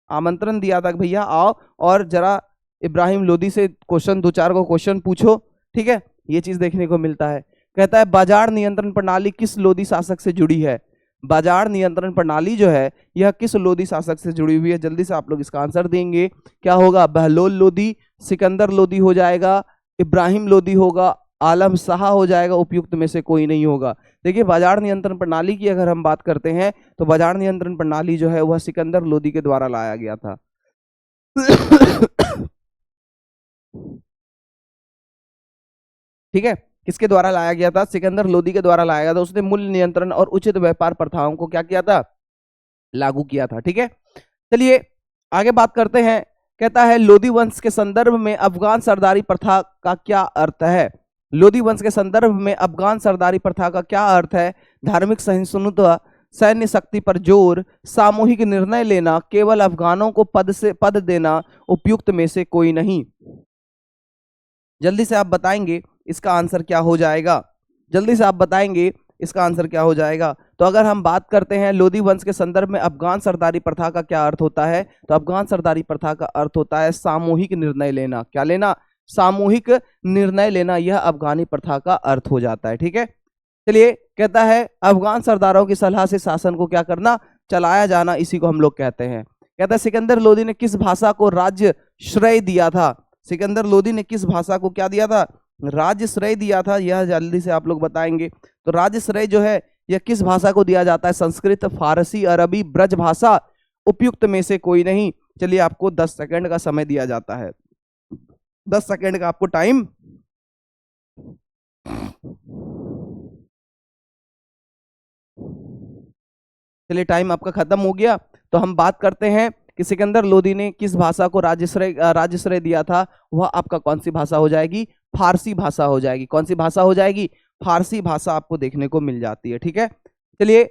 आमंत्रण दिया था कि भैया आओ और जरा इब्राहिम लोदी से क्वेश्चन, दो चार को क्वेश्चन पूछो। ठीक है, ये चीज देखने को मिलता है। कहता है बाजार नियंत्रण प्रणाली किस लोदी शासक से जुड़ी है? बाजार नियंत्रण प्रणाली जो है यह किस लोदी शासक से जुड़ी हुई है? जल्दी से आप लोग इसका आंसर देंगे। क्या होगा? बहलोल लोदी, सिकंदर लोदी हो जाएगा, इब्राहिम लोदी होगा, आलम शाह हो जाएगा, उपयुक्त में से कोई नहीं होगा। देखिए, बाजार नियंत्रण प्रणाली की अगर हम बात करते हैं तो बाजार नियंत्रण प्रणाली जो है वह सिकंदर लोदी के द्वारा लाया गया था। ठीक है, किसके द्वारा लाया गया था? सिकंदर लोदी के द्वारा लाया गया था। उसने मूल्य नियंत्रण और उचित व्यापार प्रथाओं को क्या किया था? लागू किया था। ठीक है, चलिए आगे बात करते हैं। कहता है लोदी वंश के संदर्भ में अफगान सरदारी प्रथा का क्या अर्थ है? लोदी वंश के संदर्भ में अफगान सरदारी प्रथा का क्या अर्थ है? धार्मिक सहिष्णुता, सैन्य शक्ति पर जोर, सामूहिक निर्णय लेना, केवल अफगानों को पद देना, उपयुक्त में से कोई नहीं। जल्दी से आप बताएंगे इसका आंसर क्या हो जाएगा? जल्दी से आप बताएंगे इसका आंसर क्या हो जाएगा? तो अगर हम बात करते हैं लोदी वंश के संदर्भ में अफगान सरदारी प्रथा का क्या अर्थ होता है, तो अफगान सरदारी प्रथा का अर्थ होता है सामूहिक निर्णय लेना। क्या लेना? सामूहिक निर्णय लेना, यह अफगानी प्रथा का अर्थ हो जाता है। ठीक है, चलिए कहता है अफगान सरदारों की सलाह से शासन को क्या करना? चलाया जाना, इसी को हम लोग कहते हैं। कहता है सिकंदर लोदी ने किस भाषा को राज्य श्रेय दिया था? सिकंदर लोदी ने किस भाषा को क्या दिया था? राज्य श्रेय दिया था। यह जल्दी से आप लोग बताएंगे। तो राज्य श्रेय जो है यह किस भाषा को दिया जाता है? संस्कृत, फारसी, अरबी, ब्रज भाषा, उपयुक्त में से कोई नहीं। चलिए आपको 10 सेकंड का समय दिया जाता है। 10 सेकंड का आपको टाइम। चलिए टाइम आपका खत्म हो गया। तो हम बात करते हैं कि सिकंदर लोदी ने किस भाषा को राज्यश्रेय दिया था। वह आपका कौन सी भाषा हो जाएगी? फारसी भाषा हो जाएगी। कौन सी भाषा हो जाएगी? फारसी भाषा आपको देखने को मिल जाती है। ठीक है, चलिए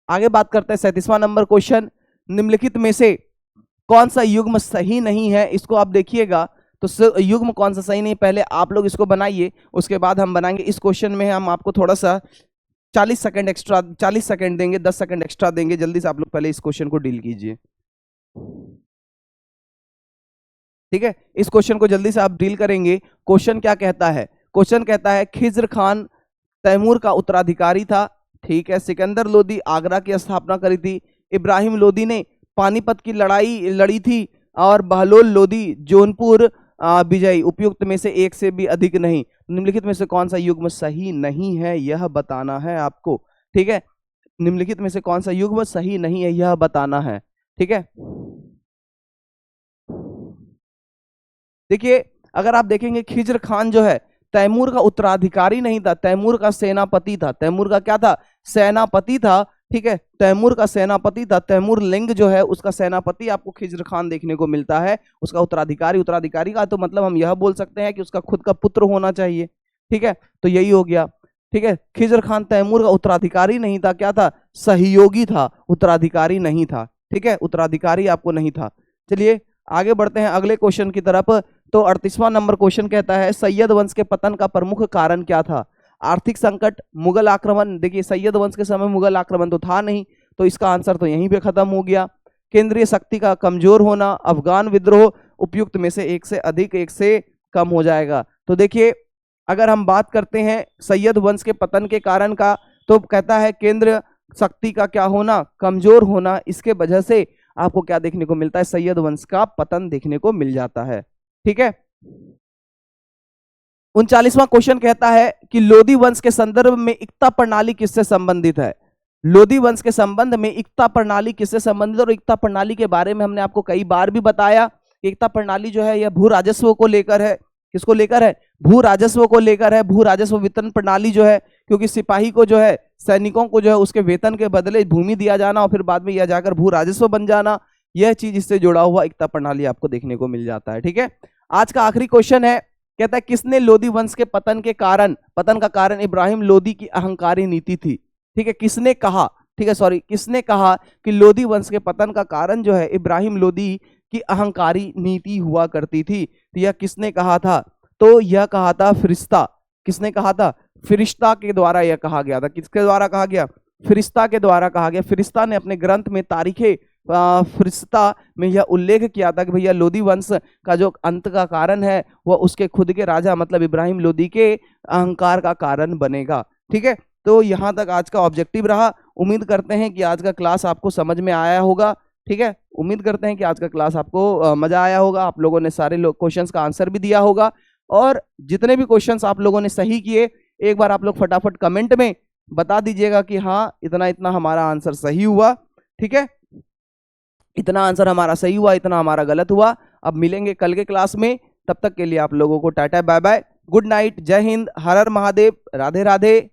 आगे बात करते हैं। 37वां नंबर क्वेश्चन, निम्नलिखित में से कौन सा युग्म सही नहीं है? इसको आप देखिएगा तो युग्म कौन सा सही नहीं, पहले आप लोग इसको बनाइए, उसके बाद हम बनाएंगे। इस क्वेश्चन में हम आपको थोड़ा सा 40 सेकंड एक्स्ट्रा, 40 सेकंड देंगे, 10 सेकंड एक्स्ट्रा देंगे। जल्दी से आप लोग पहले इस क्वेश्चन को डील कीजिए। ठीक है, इस क्वेश्चन को जल्दी से आप डील करेंगे। क्वेश्चन क्या कहता है? क्वेश्चन कहता है खिज्र खान तैमूर का उत्तराधिकारी था। ठीक है, सिकंदर लोदी आगरा की स्थापना करी थी, इब्राहिम लोदी ने पानीपत की लड़ाई लड़ी थी, और बहलोल लोदी जौनपुर विजयी। उपयुक्त में से एक से भी अधिक नहीं। निम्नलिखित में से कौन सा युग्म सही नहीं है, यह बताना है आपको। ठीक है, निम्नलिखित में से कौन सा युग्म सही नहीं है, यह बताना है। ठीक है, देखिए अगर आप देखेंगे खिज्र खान जो है तैमूर का उत्तराधिकारी नहीं था, तैमूर का सेनापति था। तैमूर का क्या था? सेनापति था। ठीक है, तैमूर का सेनापति था। तैमूर लिंग जो है उसका सेनापति आपको खिज्र खान देखने को मिलता है। उसका उत्तराधिकारी का तो मतलब हम यह बोल सकते हैं कि उसका खुद का पुत्र होना चाहिए। ठीक है, तो यही हो गया। ठीक है, खिज्र खान तैमूर का उत्तराधिकारी नहीं था, क्या था? सहयोगी था, उत्तराधिकारी नहीं था। ठीक है, उत्तराधिकारी आपको नहीं था। चलिए आगे बढ़ते हैं अगले क्वेश्चन की तरफ। तो 38वां नंबर क्वेश्चन कहता है सैयद वंश के पतन का प्रमुख कारण क्या था? आर्थिक संकट, मुगल आक्रमण। देखिए सैयद वंश के समय मुगल आक्रमण तो था नहीं, तो इसका आंसर तो यहीं पे खत्म हो गया। केंद्रीय शक्ति का कमजोर होना, अफगान विद्रोह। उपयुक्त में से एक से अधिक, एक से कम हो जाएगा। तो देखिए अगर हम बात करते हैं सैयद वंश के पतन के कारण का, तो कहता है केंद्र शक्ति का क्या होना? कमजोर होना। इसके वजह से आपको क्या देखने को मिलता है? सैयद वंश का पतन देखने को मिल जाता है। ठीक है, 39वां क्वेश्चन कहता है कि लोदी वंश के संदर्भ में इक्ता प्रणाली किससे संबंधित है? लोदी वंश के संबंध में इक्ता प्रणाली किससे संबंधित? और इक्ता प्रणाली के बारे में हमने आपको कई बार भी बताया। इक्ता प्रणाली जो है यह भू राजस्व को लेकर है। किसको लेकर है? भू राजस्व को लेकर है। भू राजस्व वितरण प्रणाली जो है, क्योंकि सिपाही को जो है, सैनिकों को जो है उसके वेतन के बदले भूमि दिया जाना और फिर बाद में यह जाकर भू राजस्व बन जाना, यह चीज इससे जुड़ा हुआ इक्ता प्रणाली आपको देखने को मिल जाता है। ठीक है, आज का आखिरी क्वेश्चन है कहता है किसने लोदी वंश के पतन के कारण, पतन का कारण इब्राहिम लोदी की अहंकारी नीति थी। ठीक है, किसने कहा, ठीक है सॉरी, किसने कहा कि लोदी वंश के पतन का कारण जो है इब्राहिम लोदी की अहंकारी नीति हुआ करती थी। तो यह किसने कहा था? तो यह कहा था फिरिश्ता। किसने कहा था? फिरिश्ता के द्वारा यह कहा गया था। किसके द्वारा कहा गया? फिरिश्ता के द्वारा कहा गया। फिरिश्ता ने अपने ग्रंथ में तारीखे फिरिश्ता में यह उल्लेख किया था कि भैया लोदी वंश का जो अंत का कारण है वह उसके खुद के राजा मतलब इब्राहिम लोदी के अहंकार का कारण बनेगा। ठीक है, तो यहाँ तक आज का ऑब्जेक्टिव रहा। उम्मीद करते हैं कि आज का क्लास आपको समझ में आया होगा। ठीक है, उम्मीद करते हैं कि आज का क्लास आपको मजा आया होगा। आप लोगों ने सारे क्वेश्चंस का आंसर भी दिया होगा, और जितने भी क्वेश्चंस आप लोगों ने सही किए एक बार आप लोग फटाफट कमेंट में बता दीजिएगा कि हाँ इतना इतना हमारा आंसर सही हुआ। ठीक है, इतना आंसर हमारा सही हुआ, इतना हमारा गलत हुआ। अब मिलेंगे कल के क्लास में, तब तक के लिए आप लोगों को tata bye bye, good night, Jai Hind, हर हर महादेव, राधे राधे।